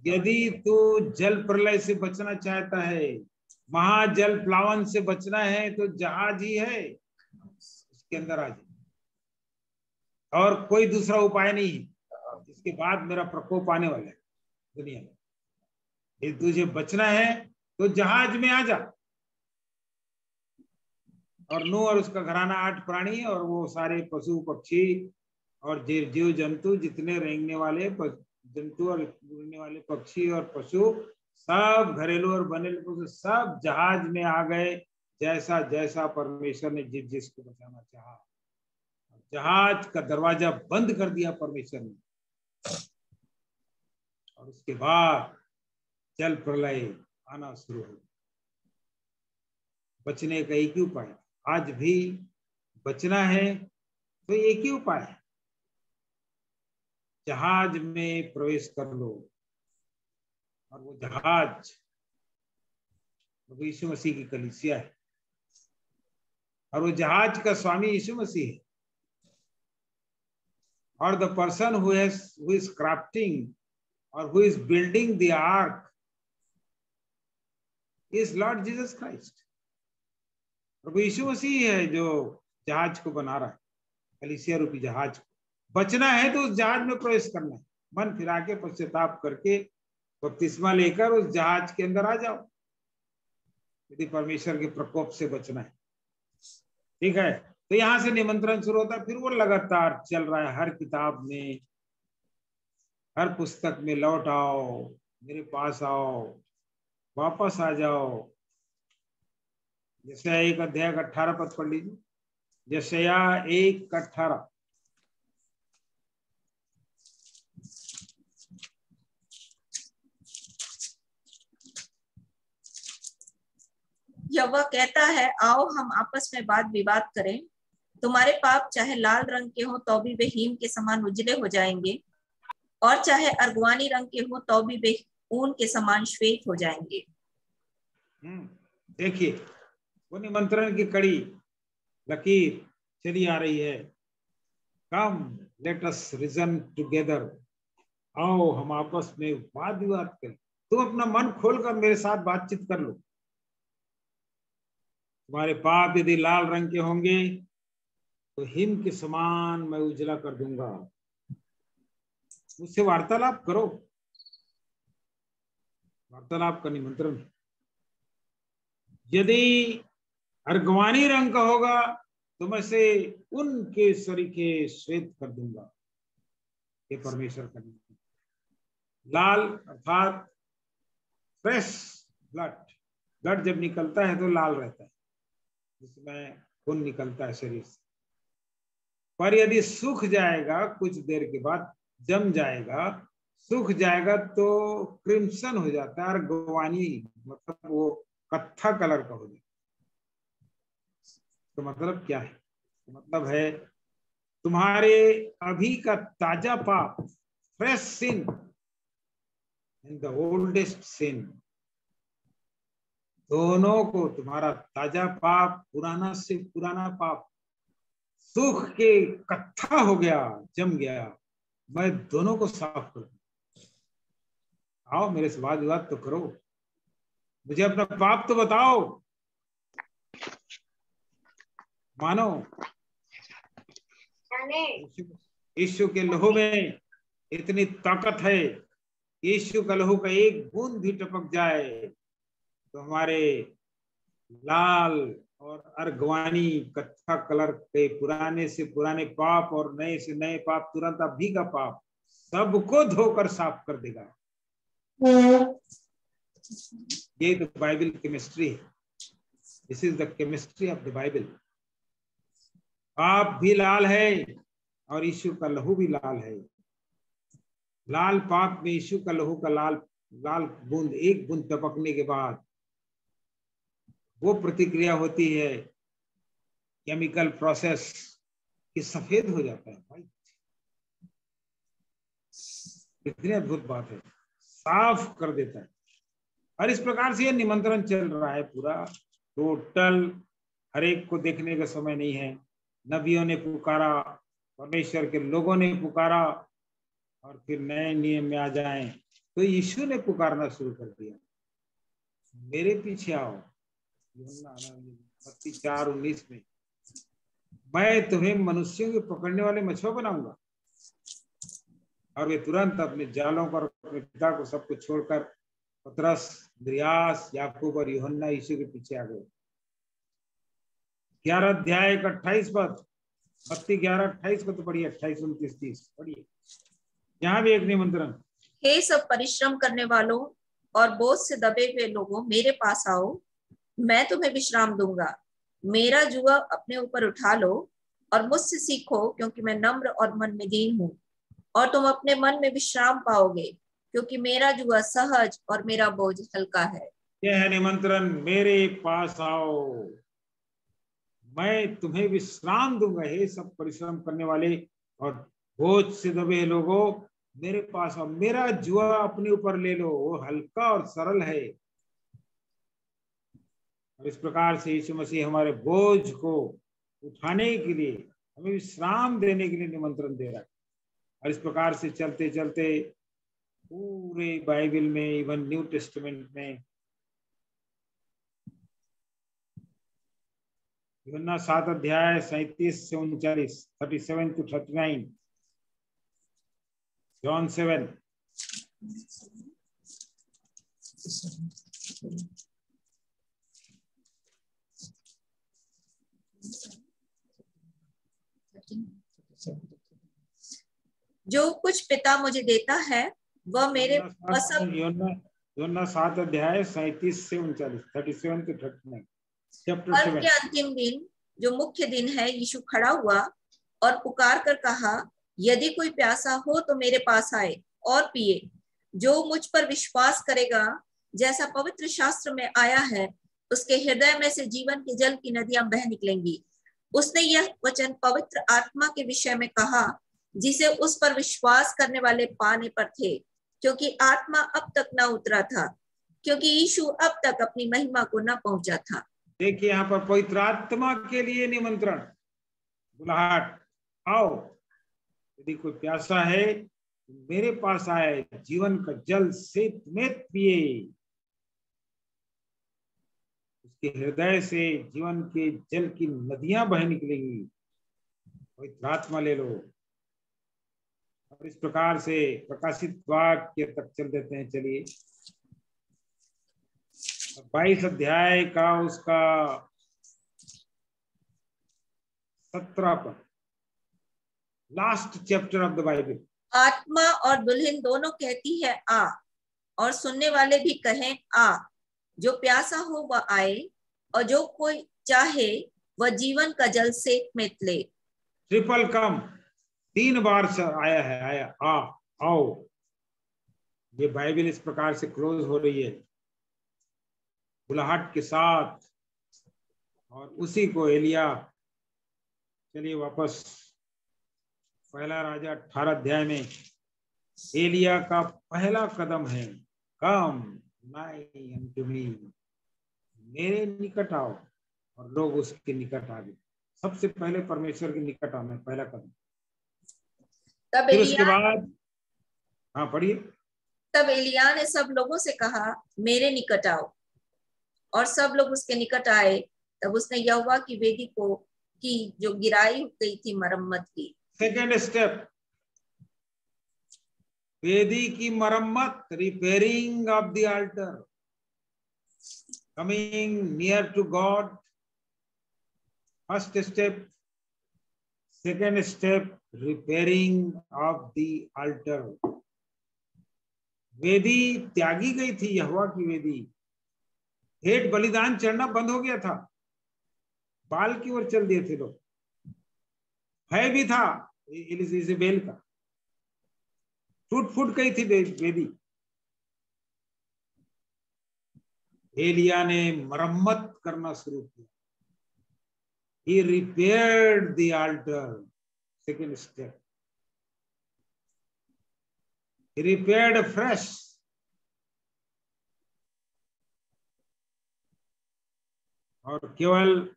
यदि तू जल प्रलय से बचना चाहता है, महाजल प्लावन से बचना है, तो जहाज ही है, उसके अंदर आ जा। और कोई दूसरा उपाय नहीं है। इसके बाद मेरा प्रकोप आने वाला है दुनिया में। यदि तुझे बचना है तो जहाज में आ जा। और नूह और उसका घराना 8 प्राणी और वो सारे पशु पक्षी और जीव जंतु, जितने रेंगने वाले जंतु और उड़ने वाले पक्षी और पशु, सब घरेलू और बनेलू पशु सब जहाज में आ गए, जैसा जैसा परमेश्वर ने जिसको बचाना चाहा। जहाज का दरवाजा बंद कर दिया परमेश्वर ने। और उसके बाद जल प्रलय आना शुरू हो। बचने का एक ही उपाय, आज भी बचना है तो एक ही उपाय है, जहाज में प्रवेश कर लो। और वो जहाज प्रभु यीशु मसीह की कलीसिया है, और वो जहाज का स्वामी यीशु मसीह है। और the person who is crafting और who is building the ark is Lord Jesus Christ. प्रभु यीशु मसीह है जो जहाज को बना रहा है, कलीसिया रूपी जहाज को। बचना है तो उस जहाज में प्रवेश करना है, मन फिरा के पश्चाताप करके बपतिस्मा लेकर उस जहाज के अंदर आ जाओ, यदि परमेश्वर के प्रकोप से बचना है। ठीक है, तो यहां से निमंत्रण शुरू होता है, फिर वो लगातार चल रहा है। हर किताब में, हर पुस्तक में, लौट आओ, मेरे पास आओ, वापस आ जाओ। यशायाह 1 अध्याय 18 पद पढ़ लीजिए। यशायाह 1:18। यहोवा कहता है, आओ हम आपस में वाद विवाद करें। तुम्हारे पाप चाहे लाल रंग के हो तो भी वे हीम के समान उजले हो जाएंगे, और चाहे अर्गवानी रंग के हो तो भी वे ऊन के समान श्वेत हो जाएंगे। देखिए, वो निमंत्रण की कड़ी लकीर चली आ रही है। कम लेट अस रीजन टुगेदर। आओ हम आपस में वाद विवाद करें। तुम अपना मन खोलकर मेरे साथ बातचीत कर लो। तुम्हारे पाप यदि लाल रंग के होंगे तो हिम के समान मैं उजला कर दूंगा। मुझसे वार्तालाप करो। वार्तालाप का निमंत्रण। यदि अर्गवानी रंग का होगा तो मैं से उनके सरीखे श्वेत कर दूंगा। ये परमेश्वर का नियम। लाल अर्थात फ्रेश ब्लड जब निकलता है तो लाल रहता है, जिसमें खून निकलता है शरीर से। पर यदि सूख जाएगा, कुछ देर के बाद जम जाएगा, सूख जाएगा तो क्रिम्सन हो जाता है। अर्गवानी मतलब वो कत्था कलर का हो जाता है। तो मतलब क्या है? मतलब है तुम्हारे अभी का ताजा पाप, fresh sin and the oldest sin, दोनों को, तुम्हारा ताजा पाप, पुराना से पुराना पाप सूख के कत्था हो गया, जम गया, मैं दोनों को साफ कर दूं। आओ मेरे से वाद विवाद तो करो, मुझे अपना पाप तो बताओ। मानो यीशु के लहू में इतनी ताकत है, यीशु का लहू का एक बूंद भी टपक जाए तो हमारे लाल और अर्गवानी कत्था कलर के पुराने से पुराने पाप और नए से नए पाप, तुरंत अभी का पाप, सबको धोकर साफ कर देगा। ये तो बाइबल केमिस्ट्री है। This is the chemistry of the Bible. पाप भी लाल है और यीशु का लहू भी लाल है। लाल पाप में यीशु का लहू का लाल बूंद, एक बूंद टपकने के बाद वो प्रतिक्रिया होती है, केमिकल प्रोसेस, कि सफेद हो जाता है। भाई कितनी अद्भुत बात है, साफ कर देता है। और इस प्रकार से ये निमंत्रण चल रहा है पूरा टोटल। हर एक को देखने का समय नहीं है। नबियों ने पुकारा परमेश्वर के लोगों ने पुकारा और फिर नए नियम में आ जाएं तो यीशु ने पुकारना शुरू कर दिया, मेरे पीछे आओ। 4:19 में, मैं तुम्हें मनुष्यों के पकड़ने वाले मछुआ बनाऊंगा। और वे तुरंत अपने जालों पर अपने पिता को सबको छोड़कर पतरस, अंद्रियास, याकूब और यूहन्ना यीशु के पीछे आ गए। 11 अध्याय 28 पद, मत्ती 11:28 को तो पढ़िए, 28, 29, 30 पढ़िए। यहाँ भी एक निमंत्रण, हे सब परिश्रम करने वालों और बोझ से दबे हुए लोगों, मेरे पास आओ, मैं तुम्हें विश्राम दूंगा। मेरा जुआ अपने ऊपर उठा लो और मुझसे सीखो, क्योंकि मैं नम्र और मन में दीन हूँ, और तुम अपने मन में विश्राम पाओगे, क्योंकि मेरा जुआ सहज और मेरा बोझ हल्का है। यह है निमंत्रण, मेरे पास आओ, मैं तुम्हें विश्राम दूंगा। हे सब परिश्रम करने वाले और बोझ से दबे लोगों, मेरे पास आओ, मेरा जुआ अपने ऊपर ले लो, वो हल्का और सरल है। और इस प्रकार से यीशु मसीह हमारे बोझ को उठाने के लिए, हमें विश्राम देने के लिए निमंत्रण दे रहा है। और इस प्रकार से चलते चलते पूरे बाइबल में, इवन न्यू टेस्टामेंट में, यूहन्ना 7 अध्याय 37 से 39, 37 to 39, John 7, जो कुछ पिता मुझे देता है वह मेरे यूहन्ना 7 अध्याय 37 से 39, 37 to 39, चैप्टर 7। के अंतिम दिन, जो मुख्य दिन है, यीशु खड़ा हुआ और पुकार कर कहा, यदि कोई प्यासा हो तो मेरे पास आए और पिए। जो मुझ पर विश्वास करेगा, जैसा पवित्र शास्त्र में आया है, उसके हृदय में से जीवन के जल की नदियां बह निकलेंगी। उसने यह वचन पवित्र आत्मा के विषय में कहा, जिसे उस पर विश्वास करने वाले पाने पर थे, क्योंकि आत्मा अब तक न उतरा था, क्योंकि यीशु अब तक अपनी महिमा को न पहुंचा था। देखिए यहाँ पर पवित्र आत्मा के लिए निमंत्रण, बुलाहट, आओ, यदि कोई प्यासा है मेरे पास आए, जीवन का जल से तुम्हें पिए। उसके हृदय से जीवन के जल की नदियां बह निकलेंगी। पवित्र आत्मा ले लो। और इस प्रकार से प्रकाशित वाक्य तक चल देते हैं। चलिए 22 अध्याय का उसका 17 पर, last chapter of the Bible. आत्मा और दुल्हन दोनों कहती है आ, और सुनने वाले भी कहें आ। जो प्यासा हो वह आए, और जो कोई चाहे वह जीवन का जल से मित ले। ट्रिपल कम 3 बार आया है, आया, आ, आओ। ये बाइबल इस प्रकार से क्लोज हो रही है, बुलाहट के साथ। और उसी को एलिया, चलिए वापस पहला राजा 18 अध्याय में एलिया का पहला कदम है, कम नाई अनटू मी, मेरे निकट आओ। और लोग उसके निकट आ गए। सबसे पहले परमेश्वर के निकट आना पहला कदम। फिर उसके बाद, हाँ पढ़िए। तब एलिया ने सब लोगों से कहा, मेरे निकट आओ, और सब लोग उसके निकट आए। तब उसने यहोवा की वेदी को की जो गिराई गई थी मरम्मत की। सेकेंड स्टेप, वेदी की मरम्मत, repairing of the altar, coming near to God. First step. Second step, repairing of the altar. वेदी त्यागी गई थी, यहोवा की वेदी। भेंट बलिदान चढ़ना बंद हो गया था, बाल की ओर चल दिए थे लोग। भय भी था इजेबेल का, टूट फूट गई थी वेदी। एलिया ने मरम्मत करना शुरू किया। He repaired the altar. Second step. He repaired afresh. और केवल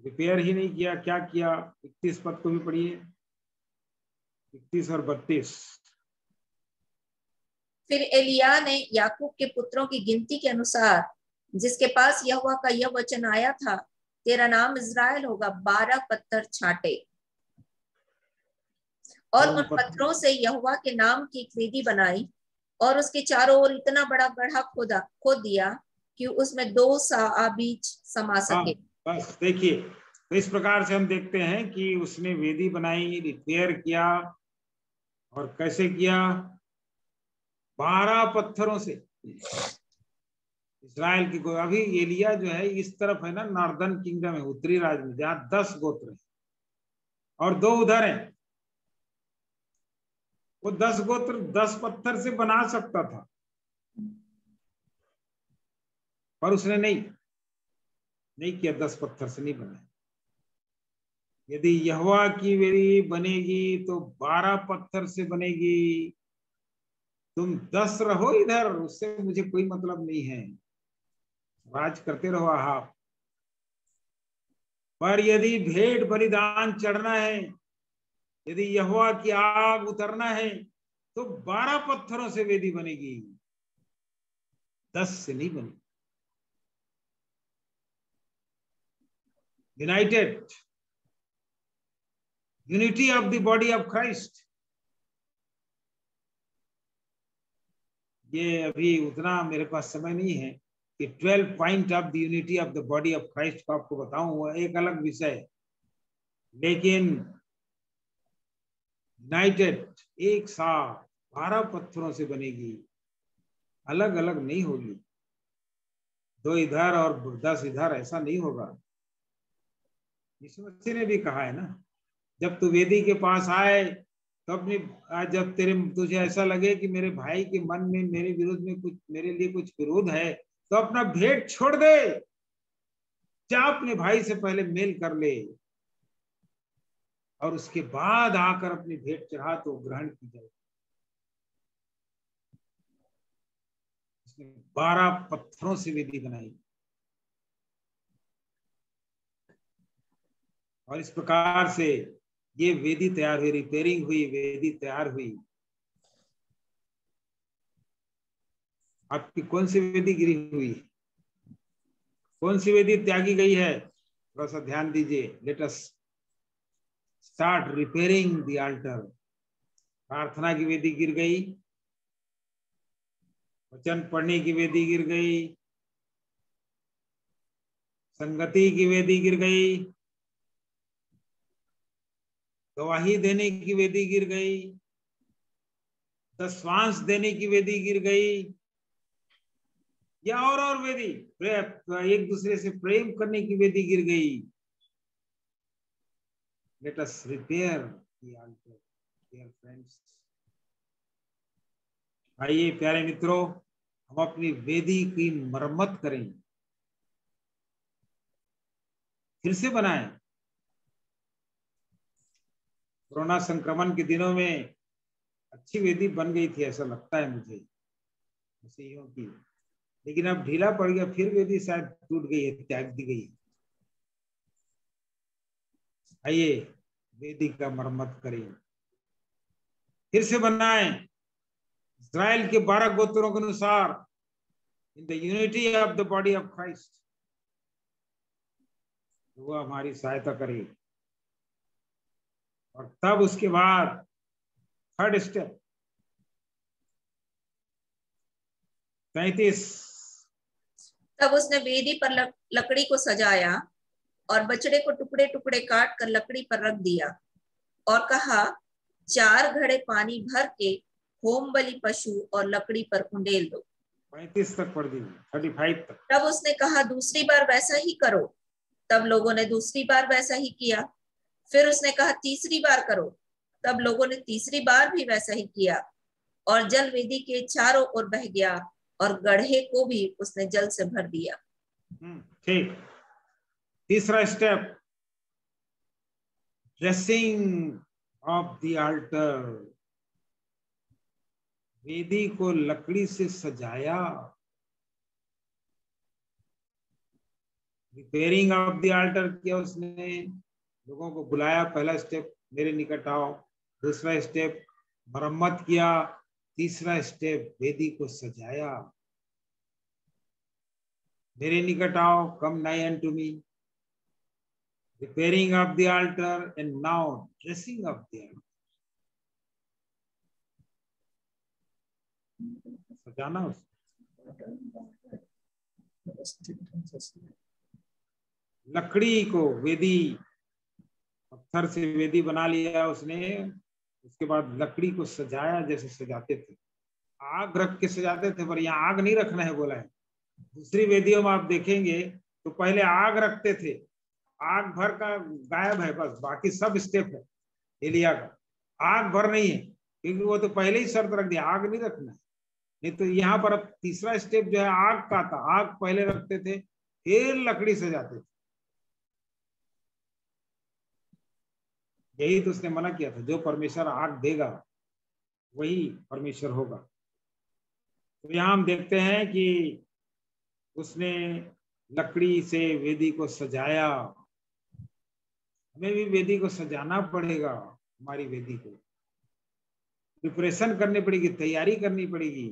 रिपेयर ही नहीं किया, क्या किया? 31 पद को भी पढ़िए, 31 और 32। फिर एलिय्याह ने याकूब के पुत्रों की गिनती के अनुसार, जिसके पास यहोवा का यह वचन आया था, तेरा नाम इज़राइल होगा, 12 पत्थर छाटे और उन पत्थरों से यहोवा के नाम की एक वेदी बनाई और उसके चारों ओर इतना बड़ा गड्ढा खोद दिया कि उसमें 2 सआ बीज समा सके। बस देखिए, तो इस प्रकार से हम देखते हैं कि उसने वेदी बनाई, रिपेयर किया, और कैसे किया? 12 पत्थरों से। इस्राएल की अभी एलिया जो है इस तरफ है ना, नॉर्दर्न किंगडम है, उत्तरी राज्य में, जहां 10 गोत्र है और 2 उधर है। वो 10 गोत्र 10 पत्थर से बना सकता था, पर उसने नहीं किया, 10 पत्थर से नहीं बनाया। यदि यहोवा की वेदी बनेगी तो 12 पत्थर से बनेगी। तुम 10 रहो इधर, उससे मुझे कोई मतलब नहीं है, राज करते रहो आप। पर यदि भेंट बलिदान चढ़ना है, यदि यहोवा की आग उतरना है, तो 12 पत्थरों से वेदी बनेगी, 10 से नहीं बनेगी। United, unity of the body of Christ. ये अभी उतना मेरे पास समय नहीं है कि 12 point of the unity of the body of Christ को आपको बताऊं, वो एक अलग विषय है। लेकिन यूनाइटेड एक साथ 12 पत्थरों से बनेगी, अलग अलग नहीं होगी, 2 इधर और 10 इधर, ऐसा नहीं होगा। यीशु मसीह ने भी कहा है ना, जब तू वेदी के पास आए तो अपनी, जब तुझे ऐसा लगे कि मेरे भाई के मन में मेरे विरोध में कुछ, मेरे लिए कुछ विरोध है, तो अपना भेंट छोड़ दे, जा अपने भाई से पहले मेल कर ले, और उसके बाद आकर अपनी भेंट चढ़ा तो ग्रहण की जाए। उसने 12 पत्थरों से वेदी बनाई, और इस प्रकार से ये वेदी तैयार हुई, रिपेयरिंग हुई, वेदी तैयार हुई। आपकी कौन सी वेदी गिरी हुई, कौन सी वेदी त्यागी गई है? थोड़ा सा ध्यान दीजिए। Let us start repairing the alter. प्रार्थना की वेदी गिर गई, वचन पढ़ने की वेदी गिर गई, संगति की वेदी गिर गई, गवाही देने की वेदी गिर गई, दशवांश देने की वेदी गिर गई, या और वेदी, एक दूसरे से प्रेम करने की वेदी गिर गई। Let us repair the altar, dear friends. आइए प्यारे मित्रों, हम अपनी वेदी की मरम्मत करें, फिर से बनाएं। कोरोना संक्रमण के दिनों में अच्छी वेदी बन गई थी, ऐसा लगता है मुझे मसीहियों की, लेकिन अब ढीला पड़ गया, फिर वेदी शायद टूट गई है, त्याग दी गई। आइए वेदी का मरम्मत करें, फिर से बनाएं, इस्राएल के 12 गोत्रों के अनुसार, in the unity of the body of Christ. वो हमारी सहायता करे। और तब उसके बाद थर्ड स्टेप 33। तब उसने वेदी पर लकड़ी को सजाया और बछड़े को टुकड़े टुकड़े काट कर लकड़ी पर रख दिया और कहा, 4 घड़े पानी भर के होम बलि पशु और लकड़ी पर उंडेल दो। 35 तक पढ़ दी, 35 तक। तब उसने कहा, दूसरी बार वैसा ही करो। तब लोगों ने दूसरी बार वैसा ही किया। फिर उसने कहा, तीसरी बार करो। तब लोगों ने तीसरी बार भी वैसा ही किया, और जल वेदी के चारों ओर बह गया और गड्ढे को भी उसने जल से भर दिया। ठीक। तीसरा step, dressing of the altar. वेदी को लकड़ी से सजाया, रिपेयरिंग ऑफ द आल्टर किया उसने, लोगों को बुलाया, पहला स्टेप मेरे निकट आओ, दूसरा स्टेप मरम्मत किया, तीसरा स्टेप वेदी को सजाया, मेरे निकट आओ, कम नाई unto me, repairing of the alter and now dressing of the alter. सजाना लकड़ी को, वेदी, पत्थर से वेदी बना लिया उसने, उसके बाद लकड़ी को सजाया जैसे सजाते थे, आग रख के सजाते थे, पर यहाँ आग नहीं रखना है बोला है। दूसरी वेदियों में आप देखेंगे तो पहले आग रखते थे, आग भर का गायब है, बस बाकी सब स्टेप है एलिया का, आग भर नहीं है, क्योंकि वो तो पहले ही शर्त रख दिया आग नहीं रखना है। नहीं तो यहाँ पर अब तीसरा स्टेप जो है आग का था, आग पहले रखते थे फिर लकड़ी सजाते थे। यही तो उसने मना किया था, जो परमेश्वर आग देगा वही परमेश्वर होगा। तो यहाँ हम देखते हैं कि उसने लकड़ी से वेदी को सजाया, हमें भी वेदी को सजाना पड़ेगा, हमारी वेदी को प्रिपरेशन करनी पड़ेगी, तैयारी करनी पड़ेगी,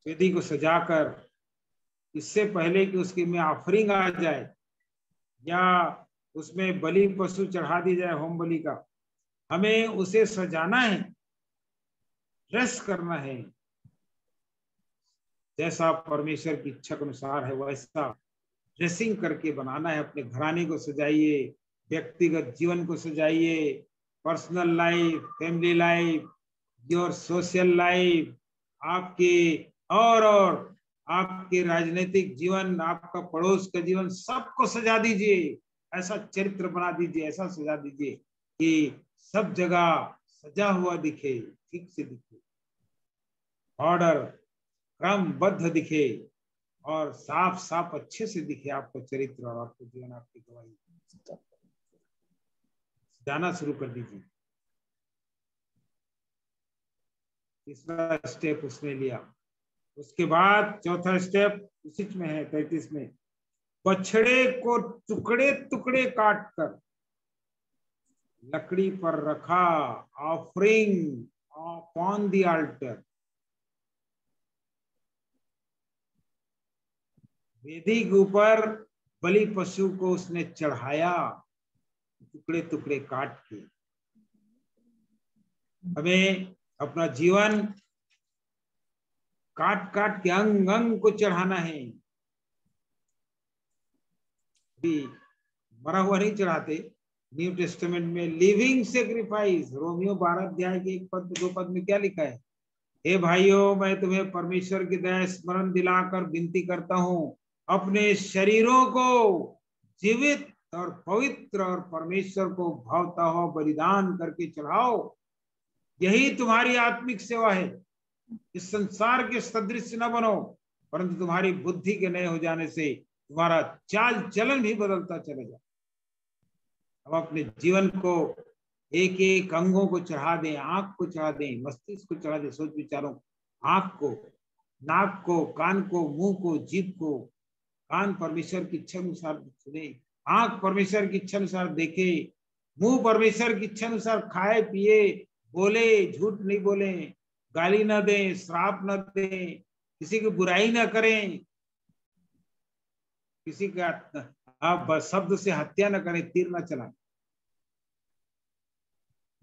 वेदी को सजाकर, इससे पहले कि उसकी में ऑफरिंग आ जाए या उसमें बलि पशु चढ़ा दी जाए होम बलि का, हमें उसे सजाना है, ड्रेस करना है, जैसा परमेश्वर की इच्छा के अनुसार है वैसा ड्रेसिंग करके बनाना है। अपने घराने को सजाइए, व्यक्तिगत जीवन को सजाइए, personal life, family life, your social life, आपके और आपके राजनीतिक जीवन, आपका पड़ोस का जीवन, सबको सजा दीजिए, ऐसा चरित्र बना दीजिए, ऐसा सजा दीजिए कि सब जगह सजा हुआ दिखे, ठीक से दिखे, ऑर्डर क्रमबद्ध दिखे और साफ साफ अच्छे से दिखे आपका चरित्र और आपका जीवन, आपकी गवाही। जाना शुरू कर दीजिए। तीसरा स्टेप उसने लिया। उसके बाद चौथा स्टेप उसी में है 33 में, बछड़े को टुकड़े टुकड़े काट कर लकड़ी पर रखा, ऑफरिंग ऑन द आल्टर। वेदी के ऊपर बलि पशु को उसने चढ़ाया, टुकड़े टुकड़े काट के। हमें अपना जीवन काट काट के अंग अंग को चढ़ाना है। मरा हुआ नहीं चढ़ाते, न्यू टेस्टामेंट में लिविंग सेक्रीफाइस, रोमियो 12 अध्याय के 1 पद 2 पद में क्या लिखा है? हे भाइयों, मैं तुम्हें परमेश्वर की दया स्मरण दिलाकर विनती करता हूं, अपने शरीरों को जीवित और पवित्र और परमेश्वर को भावता हो बलिदान करके चढ़ाओ, यही तुम्हारी आत्मिक सेवा है। इस संसार के सदृश न बनो, परंतु तुम्हारी बुद्धि के नए हो जाने से तुम्हारा चाल चलन भी बदलता चलेगा। हम अपने जीवन को एक एक अंगों को चढ़ा दें, आंख को चढ़ा दें, मस्तिष्क को चढ़ा दें, सोच विचारों, आंख को, नाक को, कान को, मुंह को, जीभ को। कान परमेश्वर की इच्छा अनुसार सुने, आंख परमेश्वर की इच्छा अनुसार देखे, मुंह परमेश्वर की इच्छा अनुसार खाए पिए, बोले, झूठ नहीं बोले, गाली न दें, श्राप न दें, किसी की बुराई न करें, किसी का आप शब्द से हत्या न करें, तीर न चलाएं।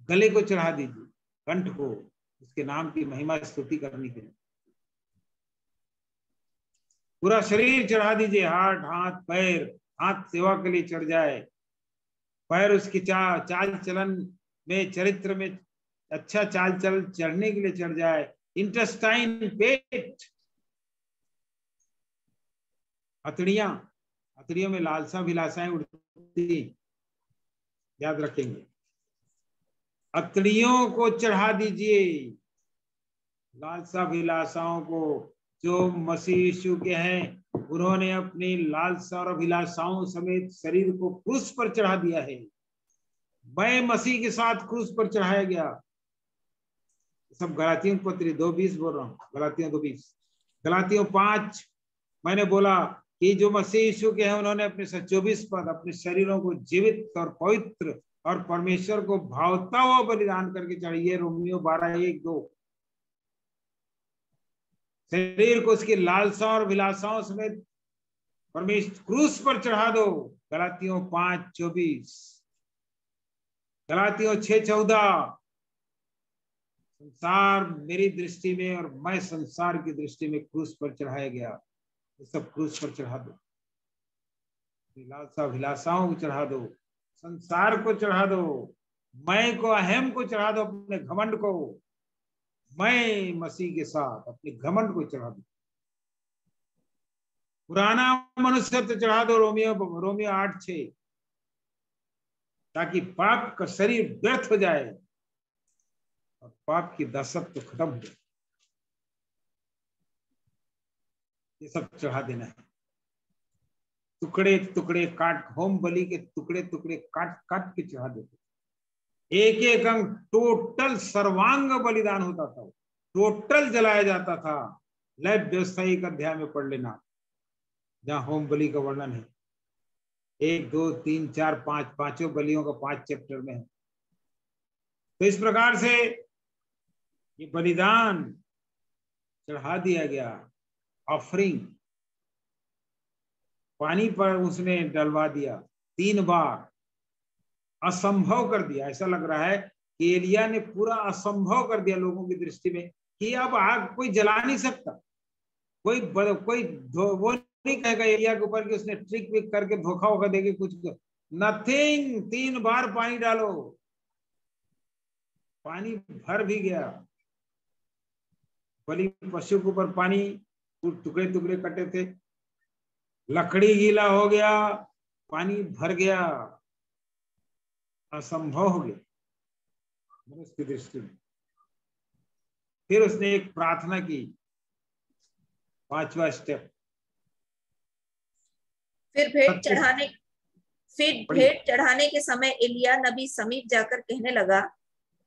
गले को चढ़ा दीजिए, कंठ को, उसके नाम की महिमा स्तुति करने के लिए। पूरा शरीर चढ़ा दीजिए, हाथ पैर, हाथ सेवा के लिए चढ़ जाए, पैर उसकी चाल चलन में, चरित्र में अच्छा चाल चल चढ़ने के लिए चढ़ जाए। इंटेस्टाइन, पेट, हथड़ियों में लालसा विलासाएं उठती, याद रखेंगे। हथड़ियों को चढ़ा दीजिए, लालसा विलासाओं को। जो मसीह यीशु के हैं, उन्होंने अपनी लालसा और अभिलाषाओं समेत शरीर को क्रूस पर चढ़ा दिया है। मैं मसीह के साथ क्रूस पर चढ़ाया गया। सब गलातियों पत्री 2:20 बोल रहा हूँ, गलातियों 2:20। गलातियों 5 मैंने बोला कि जो मसीह यीशु के हैं उन्होंने अपने 124 पद अपने शरीरों को जीवित और पवित्र और परमेश्वर को भावता हुआ बलिदान करके चढ़ाइए। रोमियो 12:1-2। शरीर को उसकी लालसाओं और विलासाओं समेत परमेश्वर क्रूस पर चढ़ा दो। गलातियों 5:24, गलातियों 6:14। संसार मेरी दृष्टि में और मैं संसार की दृष्टि में क्रूस पर चढ़ाया गया। ये सब क्रूस पर चढ़ा दो। लालसा विलासाओं को चढ़ा दो, संसार को चढ़ा दो, मैं को अहम को चढ़ा दो, अपने घमंड को, मैं मसीह के साथ अपने घमंड को चढ़ा दो। पुराना मनुष्य तो चढ़ा दो। रोमियो 8:6, ताकि पाप का शरीर व्यर्थ हो जाए और पाप की दासत्व तो खत्म हो जाए। ये सब चढ़ा देना है। टुकड़े टुकड़े काट, होम बलि के टुकड़े टुकड़े काट काट के चढ़ा देते। एक एक अंग टोटल सर्वांग बलिदान होता था, टोटल जलाया जाता था। लैब व्यवसायिक अध्याय में पढ़ लेना, जहां होम बलि का वर्णन है। 1, 2, 3, 4, 5 पांचों बलियों का 5 चैप्टर में है। तो इस प्रकार से ये बलिदान चढ़ा दिया गया। ऑफरिंग पानी पर उसने डलवा दिया 3 बार, असंभव कर दिया। ऐसा लग रहा है कि एलिया ने पूरा असंभव कर दिया लोगों की दृष्टि में कि अब आग कोई जला नहीं सकता। कोई वो नहीं कहेगा एलिया के ऊपर कि उसने ट्रिक विक करके धोखा वोखा देके कुछ। नथिंग, 3 बार पानी डालो, पानी भर भी गया। बलि पशु के ऊपर पानी, टुकड़े टुकड़े कटे थे, लकड़ी गीला हो गया, पानी भर गया। असंभव हो गया मनुष्य की दृष्टि में। फिर उसने एक प्रार्थना की, 5वां स्टेप। फिर भेंट चढ़ाने के समय एलिया नबी समीप जाकर कहने लगा,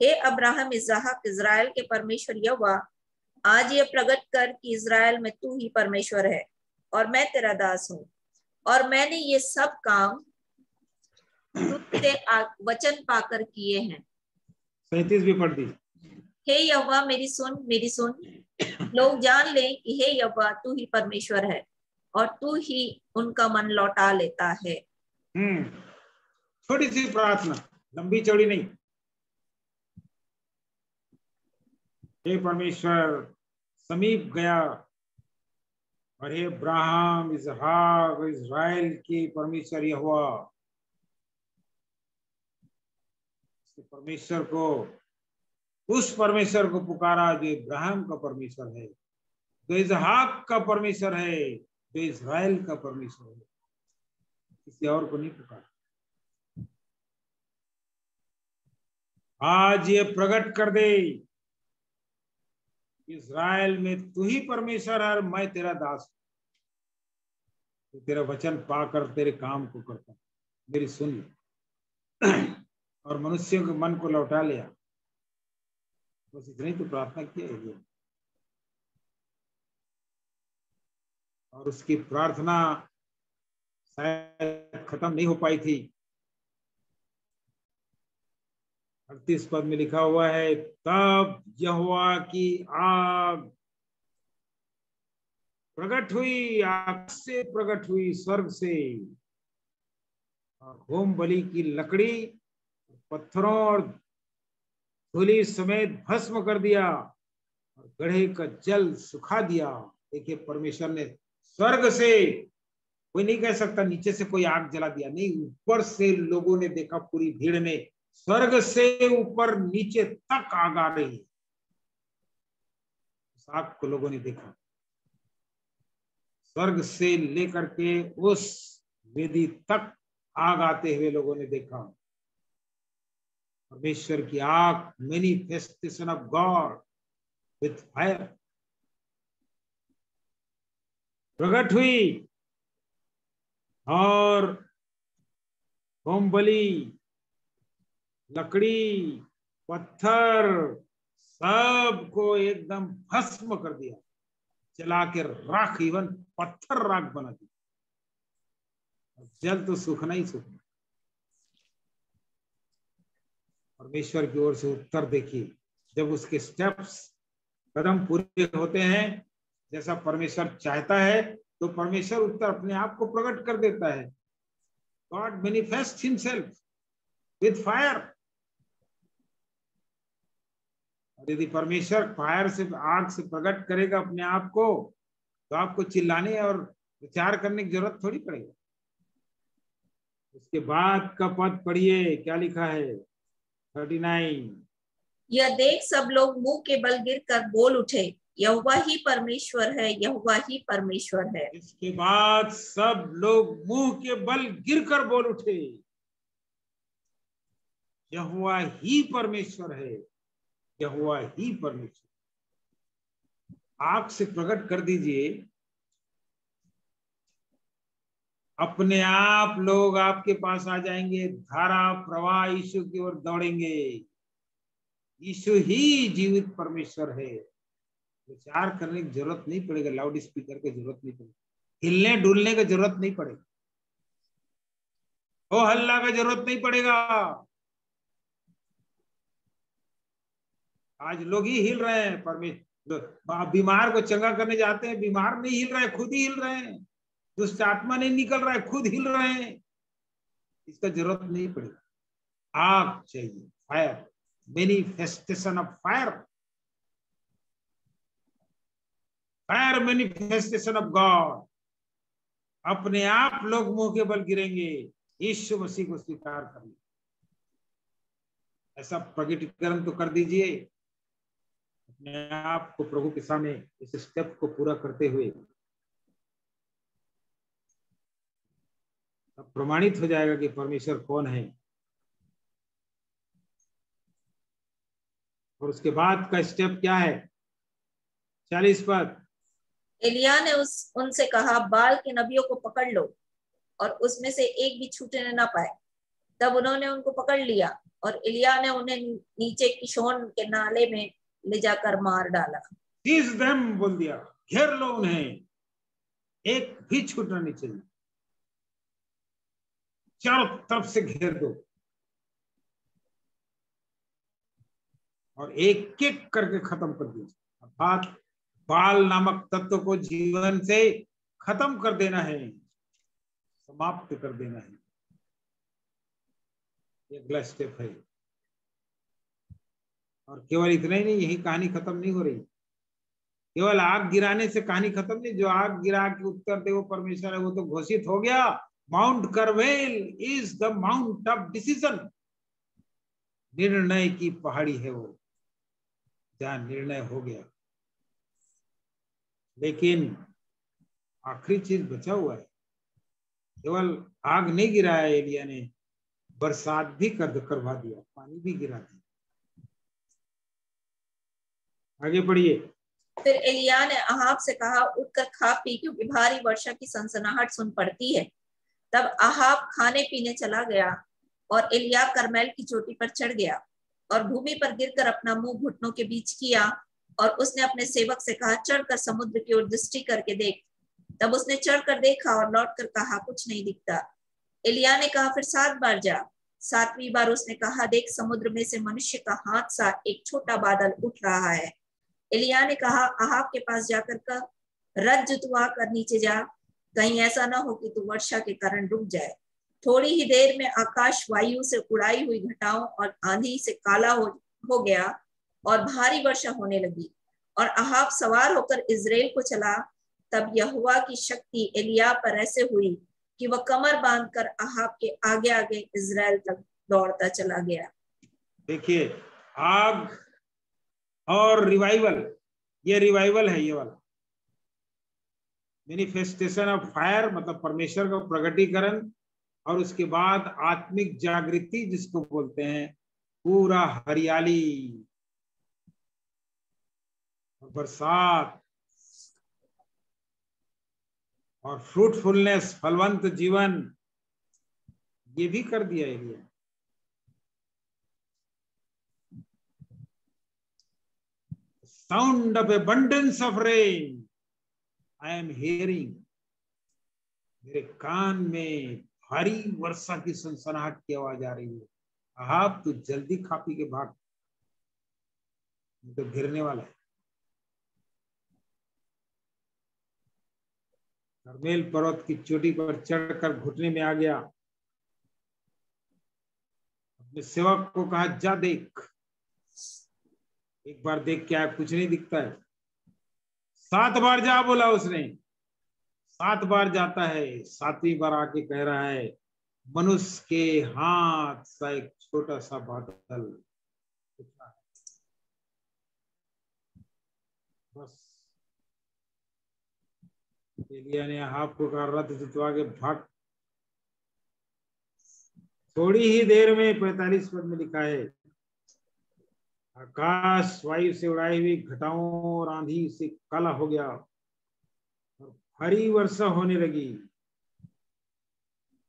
हे अब्राहम, इसहाक, इजराइल के परमेश्वर यहोवा, आज ये प्रकट कर कि इजराइल में तू ही परमेश्वर है और मैं तेरा दास हूँ, और मैंने ये सब काम तुझसे वचन पाकर किए हैं। 37 भी पढ़ दी। हे यहोवा, मेरी सुन, लोग जान ले कि हे यहोवा, तू ही परमेश्वर है और तू ही उनका मन लौटा लेता है। छोटी सी प्रार्थना, लंबी चौड़ी नहीं। हे परमेश्वर समीप गया और हे अब्राहम, इसहाक, इजराइल के परमेश्वर यहोवा, परमेश्वर को, उस परमेश्वर को पुकारा जो इब्राहिम का परमेश्वर है, जो इसहाक का परमेश्वर है, जो इजराइल का परमेश्वर है। किसी और को नहीं पुकारा। आज ये प्रकट कर दे, इजराइल में तू ही परमेश्वर है और मैं तेरा दास हूं। तेरा वचन पाकर तेरे काम को करता, मेरी सुन ले। और मनुष्यों के मन को लौटा लिया। बस इतनी तो प्रार्थना किया है। और उसकी प्रार्थना शायद खत्म नहीं हो पाई थी। 38 पद में लिखा हुआ है, तब यहोवा की आग प्रकट हुई, आग से प्रकट हुई स्वर्ग से, और होम बलि की लकड़ी पत्थरों और धूलि समेत भस्म कर दिया और गड्ढे का जल सुखा दिया। देखिए, परमेश्वर ने स्वर्ग से, कोई नहीं कह सकता नीचे से कोई आग जला दिया, नहीं, ऊपर से लोगों ने देखा, पूरी भीड़ ने, स्वर्ग से ऊपर नीचे तक आग आ रही है। उस आग को लोगों ने देखा, स्वर्ग से लेकर के उस वेदी तक आग आते हुए लोगों ने देखा। परमेश्वर की आग, manifestation of God with fire, प्रकट हुई। और होम बलि, लकड़ी, पत्थर, सबको एकदम भस्म कर दिया, जला के राख, इवन पत्थर राख बना दिया। जल तो सूखना ही सूखना। परमेश्वर की ओर से उत्तर देखिए, जब उसके स्टेप्स कदम पूरे होते हैं जैसा परमेश्वर चाहता है, तो परमेश्वर उत्तर अपने आप को प्रकट कर देता है। God manifest himself with fire. और यदि परमेश्वर फायर से, आग से प्रकट करेगा अपने आप को, तो आपको चिल्लाने और विचार करने की जरूरत थोड़ी पड़ेगी। उसके बाद का पद पढ़िए, क्या लिखा है 39। यह देख सब लोग मुंह के बल गिरकर बोल उठे, यहोवा ही परमेश्वर है, यहोवा ही परमेश्वर है। इसके बाद सब लोग मुंह के बल गिरकर बोल उठे, यहोवा ही परमेश्वर है, यहोवा ही परमेश्वर। आग से प्रकट कर दीजिए, अपने आप लोग आपके पास आ जाएंगे, धारा प्रवाह यीशु की ओर दौड़ेंगे। यीशु ही जीवित परमेश्वर है। विचार करने की जरूरत नहीं पड़ेगा, लाउड स्पीकर की जरूरत नहीं पड़ेगी, हिलने डुलने की जरूरत नहीं पड़ेगी, हो हल्ला का जरूरत नहीं पड़ेगा। आज लोग ही हिल रहे हैं, परमेश्वर बीमार को चंगा करने जाते हैं, बीमार नहीं हिल रहे हैं, खुद ही हिल रहे हैं। दुष्ट आत्मा नहीं निकल रहा है, खुद हिल रहे हैं। इसका जरूरत नहीं पड़ेगा। आग चाहिए, fire, manifestation of fire, fire manifestation of God. अपने आप लोग मुंह के बल गिरेंगे, यीशु मसीह को स्वीकार करेंगे। ऐसा प्रकटीकरण तो कर दीजिए अपने आप को प्रभु के सामने, इस स्टेप को पूरा करते हुए। अब प्रमाणित हो जाएगा कि परमेश्वर कौन है। और उसके बाद का स्टेप क्या है 40 पद। एलिया ने उनसे कहा, बाल के नबियों को पकड़ लो और उसमें से एक भी छूटने ना पाए। तब उन्होंने उनको पकड़ लिया और एलिया ने उन्हें नीचे किशोन के नाले में ले जाकर मार डाला। सीज देम बोल दिया, घेर लो उन्हें, एक भी छूटना नहीं चाहिए, चारों तरफ से घेर दो और एक एक करके खत्म कर दीजिए। अर्थात बाल नामक तत्व को जीवन से खत्म कर देना है, समाप्त कर देना है। ये अगला स्टेप है। और केवल इतना ही नहीं, यही कहानी खत्म नहीं हो रही। केवल आग गिराने से कहानी खत्म नहीं। जो आग गिरा के उत्तर दे वो परमेश्वर है, वो तो घोषित हो गया। Mount Carmel is the mount of decision. निर्णय की पहाड़ी है वो, जहां निर्णय हो गया। लेकिन आखिरी चीज बचा हुआ है। केवल आग नहीं गिराया एलिया ने, बरसात भी करवा दिया, पानी भी गिरा दिया। आगे पढ़िए। फिर एलिया ने अहाब से कहा, उठकर खा पी, क्योंकि भारी वर्षा की सनसनाहट सुन पड़ती है। तब अहाब खाने पीने चला गया और एलिया करमेल की चोटी पर चढ़ गया और भूमि पर गिरकर अपना मुंह घुटनों के बीच किया। और उसने अपने सेवक से कहा, चढ़कर समुद्र की ओर दृष्टि करके देख। तब उसने चढ़कर देखा और लौटकर कहा, कुछ नहीं दिखता। एलिया ने कहा, फिर 7 बार जा। 7वीं बार उसने कहा, देख, समुद्र में से मनुष्य का हाथ सा एक छोटा बादल उठ रहा है। एलिया ने कहा, अहाब के पास जाकर कर रथ जुतवा कर नीचे जा, कहीं ऐसा ना हो कि तू वर्षा के कारण डूब जाए। थोड़ी ही देर में आकाश वायु से उड़ाई हुई घटाओं और आंधी से काला हो गया और भारी वर्षा होने लगी और अहाब सवार होकर इजराइल को चला। तब यहोवा की शक्ति एलिया पर ऐसे हुई कि वह कमर बांधकर अहाब के आगे आगे इजराइल तक दौड़ता चला गया। देखिए, आग और रिवाइवल, ये रिवाइवल है। ये वाला मैनिफेस्टेशन ऑफ फायर मतलब परमेश्वर का प्रकटीकरण, और उसके बाद आत्मिक जागृति जिसको बोलते हैं, पूरा हरियाली और बरसात और फ्रूटफुलनेस, फलवंत जीवन, ये भी कर दिया एलिया। Sound of abundance of rain I am hearing. मेरे कान में भारी वर्षा की सनसनाहट की आवाज आ रही है। आप तो जल्दी खा पी के भाग, तो गिरने वाला है। कर्मेल पर्वत की चोटी पर चढ़कर घुटने में आ गया, अपने सेवक को कहा जा देख। एक बार देख के आया, कुछ नहीं दिखता है। 7 बार जा बोला उसने, 7 बार जाता है। 7वीं बार आके कह रहा है मनुष्य के हाथ सा एक छोटा सा बादल, बस। एलिया ने हाफ को कहा रथ जुतवा के भाग। थोड़ी ही देर में 45 पद में लिखा है, आकाश वायु से उड़ाई हुई घटाओं और आंधी से काला हो गया और भारी वर्षा होने लगी।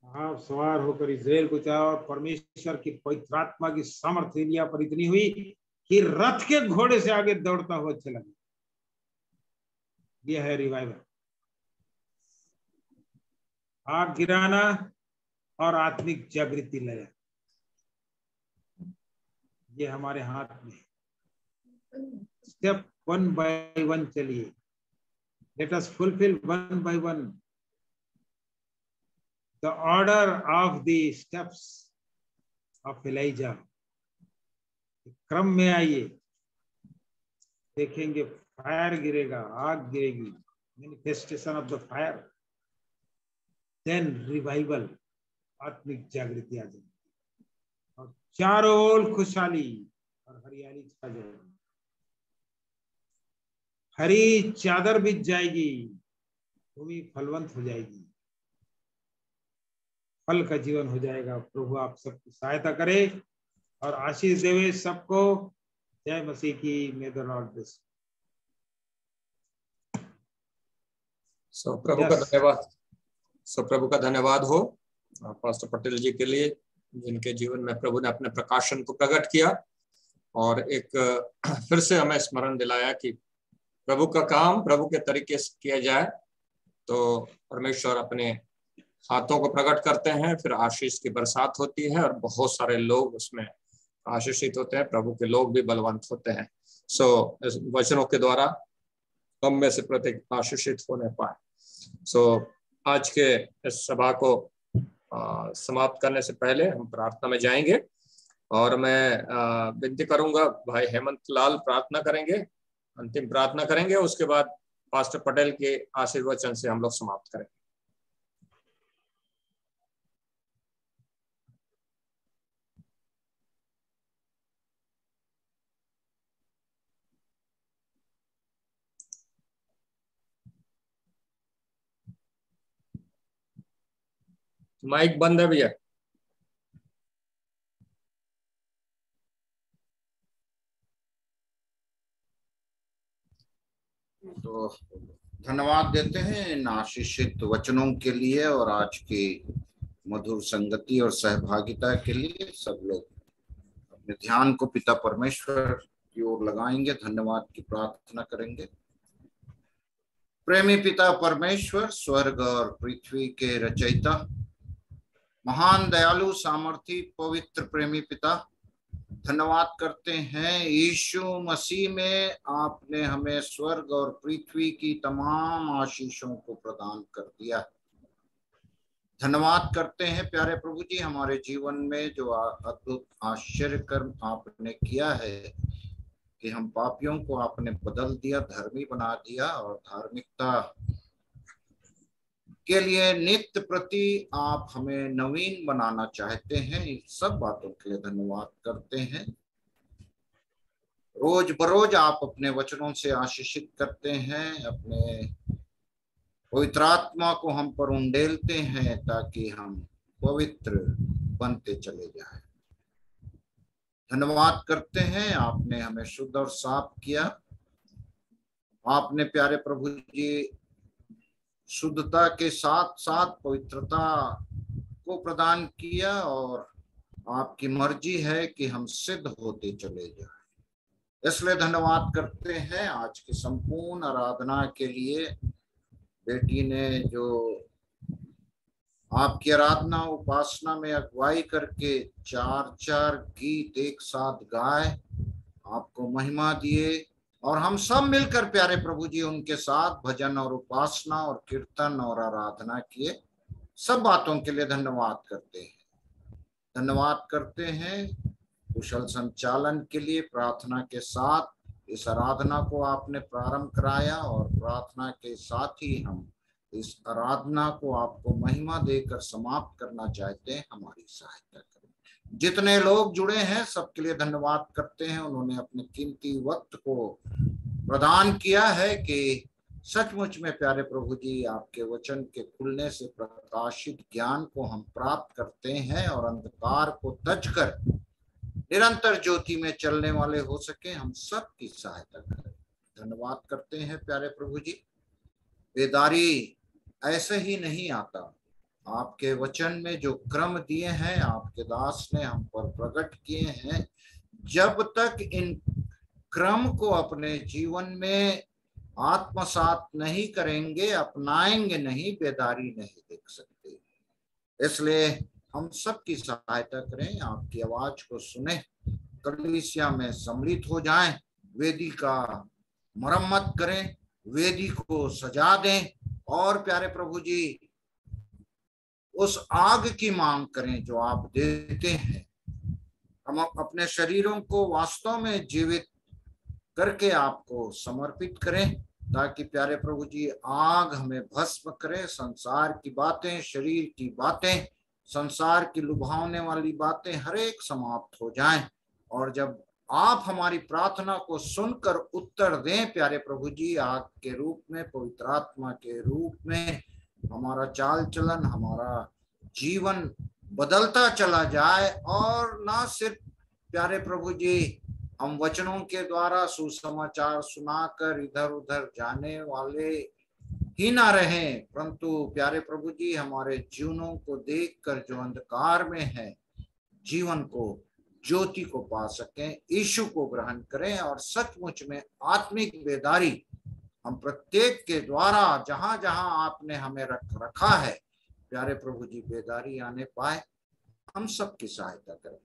आप सवार होकर इस्राएल को चाहा और परमेश्वर की पवित्र आत्मा की सामर्थ्य एलिया पर इतनी हुई कि रथ के घोड़े से आगे दौड़ता हुआ चला गया। यह है रिवाइवल। आग गिराना और आत्मिक जागृति लाया, ये हमारे हाथ में। स्टेप 1 by 1 चलिए। Let us fulfil 1 by 1 the order of the steps of Elijah। क्रम में आइए, देखेंगे फायर गिरेगा, आग गिरेगी, manifestation of the fire, then revival, आत्मिक जागृति आ जाएगी और चारों ओर खुशहाली और हरियाली छा जाएगी। हरी चादर बिछ जाएगी, भूमि फलवंत हो जाएगी, फल का जीवन हो जाएगा। प्रभु आप सबकी सहायता करे और आशीष देवे सबको। जय मसीह की। May the Lord bless. प्रभु का धन्यवाद। प्रभु का धन्यवाद हो पास्टर पटेल जी के लिए, जिनके जीवन में प्रभु ने अपने प्रकाशन को प्रकट किया और एक फिर से हमें स्मरण दिलाया कि प्रभु का काम प्रभु के तरीके से किया जाए तो परमेश्वर अपने हाथों को प्रकट करते हैं, फिर आशीष की बरसात होती है और बहुत सारे लोग उसमें आशीषित होते हैं, प्रभु के लोग भी बलवंत होते हैं। इस वचनों के द्वारा हम में से प्रत्येक आशीषित होने पाए। आज के इस सभा को समाप्त करने से पहले हम प्रार्थना में जाएंगे और मैं विनती करूंगा भाई हेमंत लाल प्रार्थना करेंगे, अंतिम प्रार्थना करेंगे, उसके बाद पास्टर पटेल के आशीर्वचन से हम लोग समाप्त करेंगे। माइक बंद है भैया। तो धन्यवाद देते हैं इन आशीषित वचनों के लिए और आज की मधुर संगति और सहभागिता के लिए। सब लोग अपने ध्यान को पिता परमेश्वर की ओर लगाएंगे, धन्यवाद की प्रार्थना करेंगे। प्रेमी पिता परमेश्वर, स्वर्ग और पृथ्वी के रचयिता, महान दयालु सामर्थी पवित्र प्रेमी पिता, धन्यवाद करते हैं यीशु मसीह में आपने हमें स्वर्ग और पृथ्वी की तमाम आशीषों को प्रदान कर दिया। धन्यवाद करते हैं प्यारे प्रभु जी, हमारे जीवन में जो अद्भुत आश्चर्य कर्म आपने किया है कि हम पापियों को आपने बदल दिया, धर्मी बना दिया और धार्मिकता के लिए नित्य प्रति आप हमें नवीन बनाना चाहते हैं। इन सब बातों के लिए धन्यवाद करते हैं। रोज बरोज आप अपने वचनों से आशीषित करते हैं, अपने पवित्र आत्मा को हम पर उंडेलते हैं ताकि हम पवित्र बनते चले जाएं। धन्यवाद करते हैं आपने हमें शुद्ध और साफ किया। आपने प्यारे प्रभु जी शुद्धता के साथ साथ पवित्रता को प्रदान किया और आपकी मर्जी है कि हम सिद्ध होते चले जाएं। इसलिए धन्यवाद करते हैं आज की संपूर्ण आराधना के लिए। बेटी ने जो आपकी आराधना उपासना में अगुवाई करके 4 गीत एक साथ गाए, आपको महिमा दिए, और हम सब मिलकर प्यारे प्रभु जी उनके साथ भजन और उपासना और कीर्तन और आराधना किए। सब बातों के लिए धन्यवाद करते हैं। धन्यवाद करते हैं कुशल संचालन के लिए। प्रार्थना के साथ इस आराधना को आपने प्रारंभ कराया और प्रार्थना के साथ ही हम इस आराधना को आपको महिमा देकर समाप्त करना चाहते हैं। हमारी सहायता करें। जितने लोग जुड़े हैं सबके लिए धन्यवाद करते हैं। उन्होंने अपने कीमती वक्त को प्रदान किया है कि सचमुच में प्यारे प्रभु जी आपके वचन के खुलने से प्रकाशित ज्ञान को हम प्राप्त करते हैं और अंधकार को तजकर निरंतर ज्योति में चलने वाले हो सके। हम सबकी सहायता करें। धन्यवाद करते हैं प्यारे प्रभु जी। बेदारी ऐसे ही नहीं आता। आपके वचन में जो क्रम दिए हैं आपके दास ने हम पर प्रकट किए हैं, जब तक इन क्रम को अपने जीवन में आत्मसात नहीं करेंगे, अपनाएंगे नहीं, बेदारी नहीं देख सकते। इसलिए हम सबकी सहायता करें, आपकी आवाज को सुने, कलीसिया में सम्मिलित हो जाएं, वेदी का मरम्मत करें, वेदी को सजा दें और प्यारे प्रभु जी उस आग की मांग करें जो आप देते हैं। हम अपने शरीरों को वास्तव में जीवित करके आपको समर्पित करें ताकि प्यारे प्रभु जी आग हमें भस्म करे। संसार की बातें, शरीर की बातें, संसार की लुभावने वाली बातें हर एक समाप्त हो जाएं और जब आप हमारी प्रार्थना को सुनकर उत्तर दें प्यारे प्रभु जी, आग के रूप में, पवित्र आत्मा के रूप में हमारा चाल चलन, हमारा जीवन बदलता चला जाए और ना सिर्फ प्यारे प्रभु जी हम वचनों के द्वारा सुसमाचार सुनाकर इधर उधर जाने वाले ही ना रहें, परंतु प्यारे प्रभु जी हमारे जीवनों को देखकर जो अंधकार में है जीवन को, ज्योति को पा सकें, यीशु को ग्रहण करें और सचमुच में आत्मिक बेदारी हम प्रत्येक के द्वारा जहां जहां आपने हमें रखा है प्यारे प्रभु जी बेदारी आने पाए। हम सबकी सहायता करें।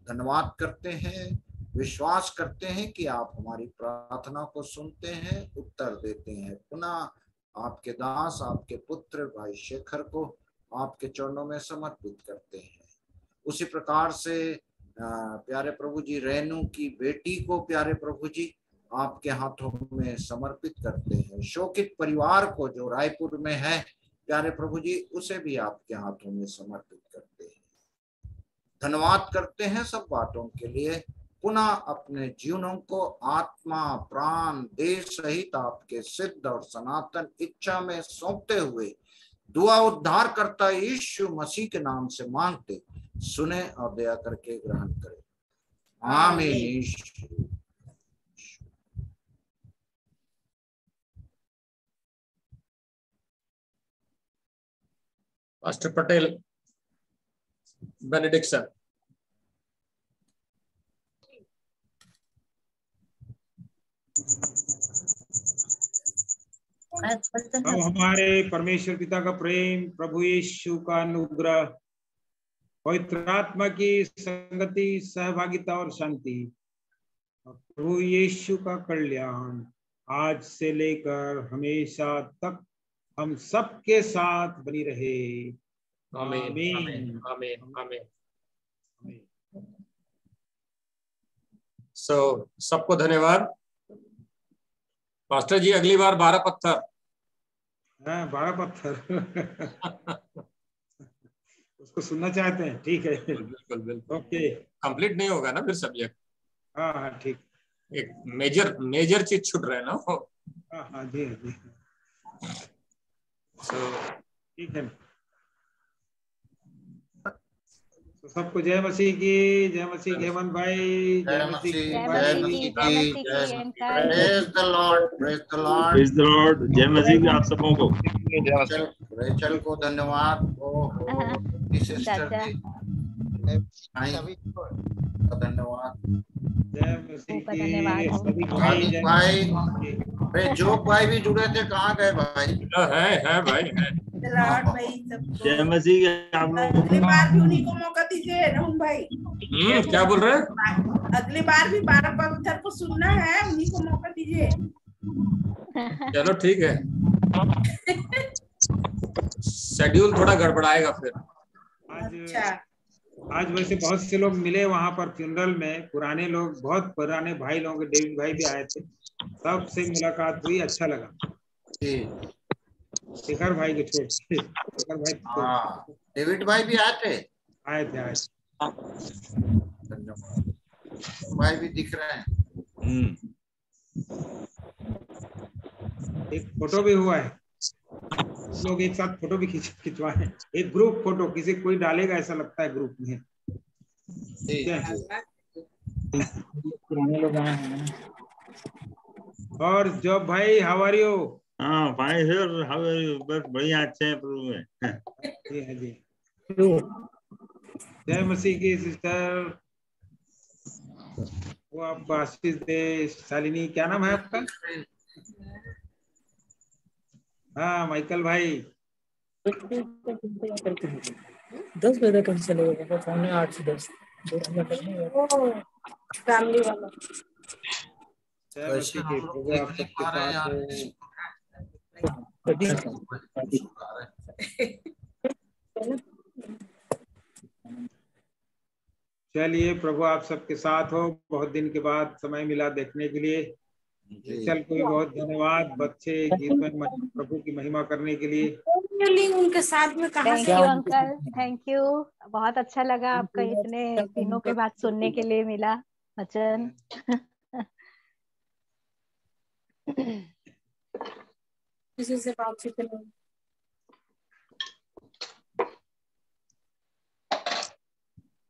धन्यवाद करते हैं, विश्वास करते हैं कि आप हमारी प्रार्थना को सुनते हैं, उत्तर देते हैं। पुनः आपके दास, आपके पुत्र भाई शेखर को आपके चरणों में समर्पित करते हैं। उसी प्रकार से प्यारे प्रभु जी रेनू की बेटी को प्यारे प्रभु जी आपके हाथों में समर्पित करते हैं। शोकित परिवार को जो रायपुर में है प्यारे प्रभु जी उसे भी आपके हाथों में समर्पित करते हैं। धन्यवाद करते हैं सब बातों के लिए। पुनः अपने जीवनों को आत्मा, प्राण, देश सहित आपके सिद्ध और सनातन इच्छा में सौंपते हुए दुआ उद्धार करता यीशु मसीह के नाम से मांगते, सुने और दया करके ग्रहण करें। आमीन। Pastor Patel benediction. अब हमारे परमेश्वर पिता का प्रेम, प्रभु यीशु का अनुग्रह, पवित्र आत्मा की संगति, सहभागिता और शांति, प्रभु यीशु का कल्याण आज से लेकर हमेशा तक हम सबके साथ बनी रहे। आमीन आमीन आमीन आमीन। सबको धन्यवाद। मास्टर जी अगली बार 12 पत्थर। हाँ 12 पत्थर उसको सुनना चाहते हैं? ठीक है, बिल्कुल बिल्कुल। ओके, कंप्लीट नहीं होगा ना फिर सब्जेक्ट। हाँ हाँ ठीक, एक मेजर चीज छूट रहा है ना। हाँ हाँ जी जी, ठीक है। तो सबको जय मसीह की, जय मसीह हेमंत भाई, जय मसीह की, praise the Lord, praise the Lord, praise the Lord. जय मसीह की आप सबों को। रेचल को धन्यवाद। सिस्टर का धन्यवाद। जय मसीह की। धन्यवाद। सभी भाई हार्दिक जय भाई, मसीह की। अरे जोग भाई भी जुड़े थे, कहाँ गए भाई? है भाई है। लॉर्ड भाई सबको जय मसीह आप लोग। अगली बार भी उन्हीं को मौका दीजिए राहुल भाई। क्या बोल रहे हैं? अगली बार भी 12 पवित्र को सुनना है, उन्हीं को मौका दीजिए। चलो ठीक है। शेड्यूल थोड़ा गड़बड़ाएगा फिर। अच्छा, आज वैसे बहुत से लोग मिले वहां पर फ्यूनरल में, पुराने लोग, बहुत पुराने भाई लोग, डेविड भाई भी आए थे, सबसे मुलाकात हुई, अच्छा लगा। शेखर भाई के छोड़, शेखर भाई हाँ, डेविड भाई भी आए थे। आए थे। धन्यवाद। भाई भी दिख रहे हैं। एक फोटो भी हुआ है, लोग एक साथ फोटो भी खिंचवाए, एक ग्रुप फोटो, किसी कोई डालेगा ऐसा लगता है ग्रुप में। पुराने लोग आए हैं। और जॉब भाई, हाउ आर यू? हाँ भाई सर, बस बढ़िया, अच्छे हैं प्रभु में। जी हाँ जी। जय मसीह की सिस्टर, वो आपको आशीष दे। शालिनी, क्या नाम है आपका? हाँ माइकल भाई। 10 बजे तक चलेगा, 8:45 से 10 फैमिली वाला। जय मसीह की, प्रभु आप सबके साथ हो। चलिए, प्रभु आप सबके साथ हो। बहुत दिन के बाद समय मिला देखने के लिए। चल को भी बहुत धन्यवाद, बच्चे गीत में प्रभु की महिमा करने के लिए। उनके साथ में कहा thank you uncle, thank you. बहुत अच्छा लगा आपका इतने दिनों के बाद सुनने के लिए मिला वचन। किसी से बातचीत नहीं।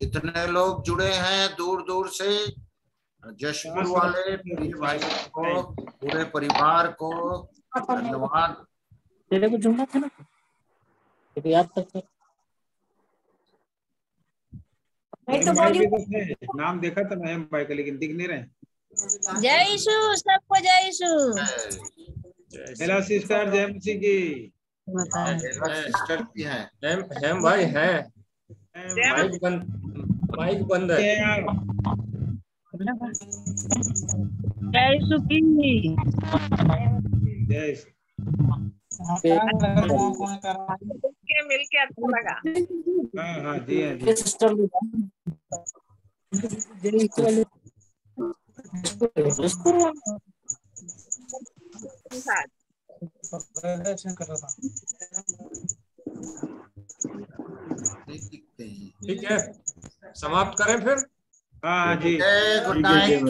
इतने लोग जुड़े हैं दूर दूर से, जशपुर वाले प्रिय भाई को, पूरे परिवार को धन्यवाद। तेरे को जुड़ना था ना, याद तक नाम देखा था मैं भाई का, लेकिन दिख नहीं रहे। जय यीशु, सबको जय यीशु। हेलो सिस्टर, जय मसीह की। सिस्टर भी हैं। हेम भाई है। माइक बंद है। जय यीशु की। जय मिलके अच्छा लगा। हाँ हाँ जी हाँ जी। सिस्टर ठीक है, समाप्त करें फिर। हाँ जी। Good night.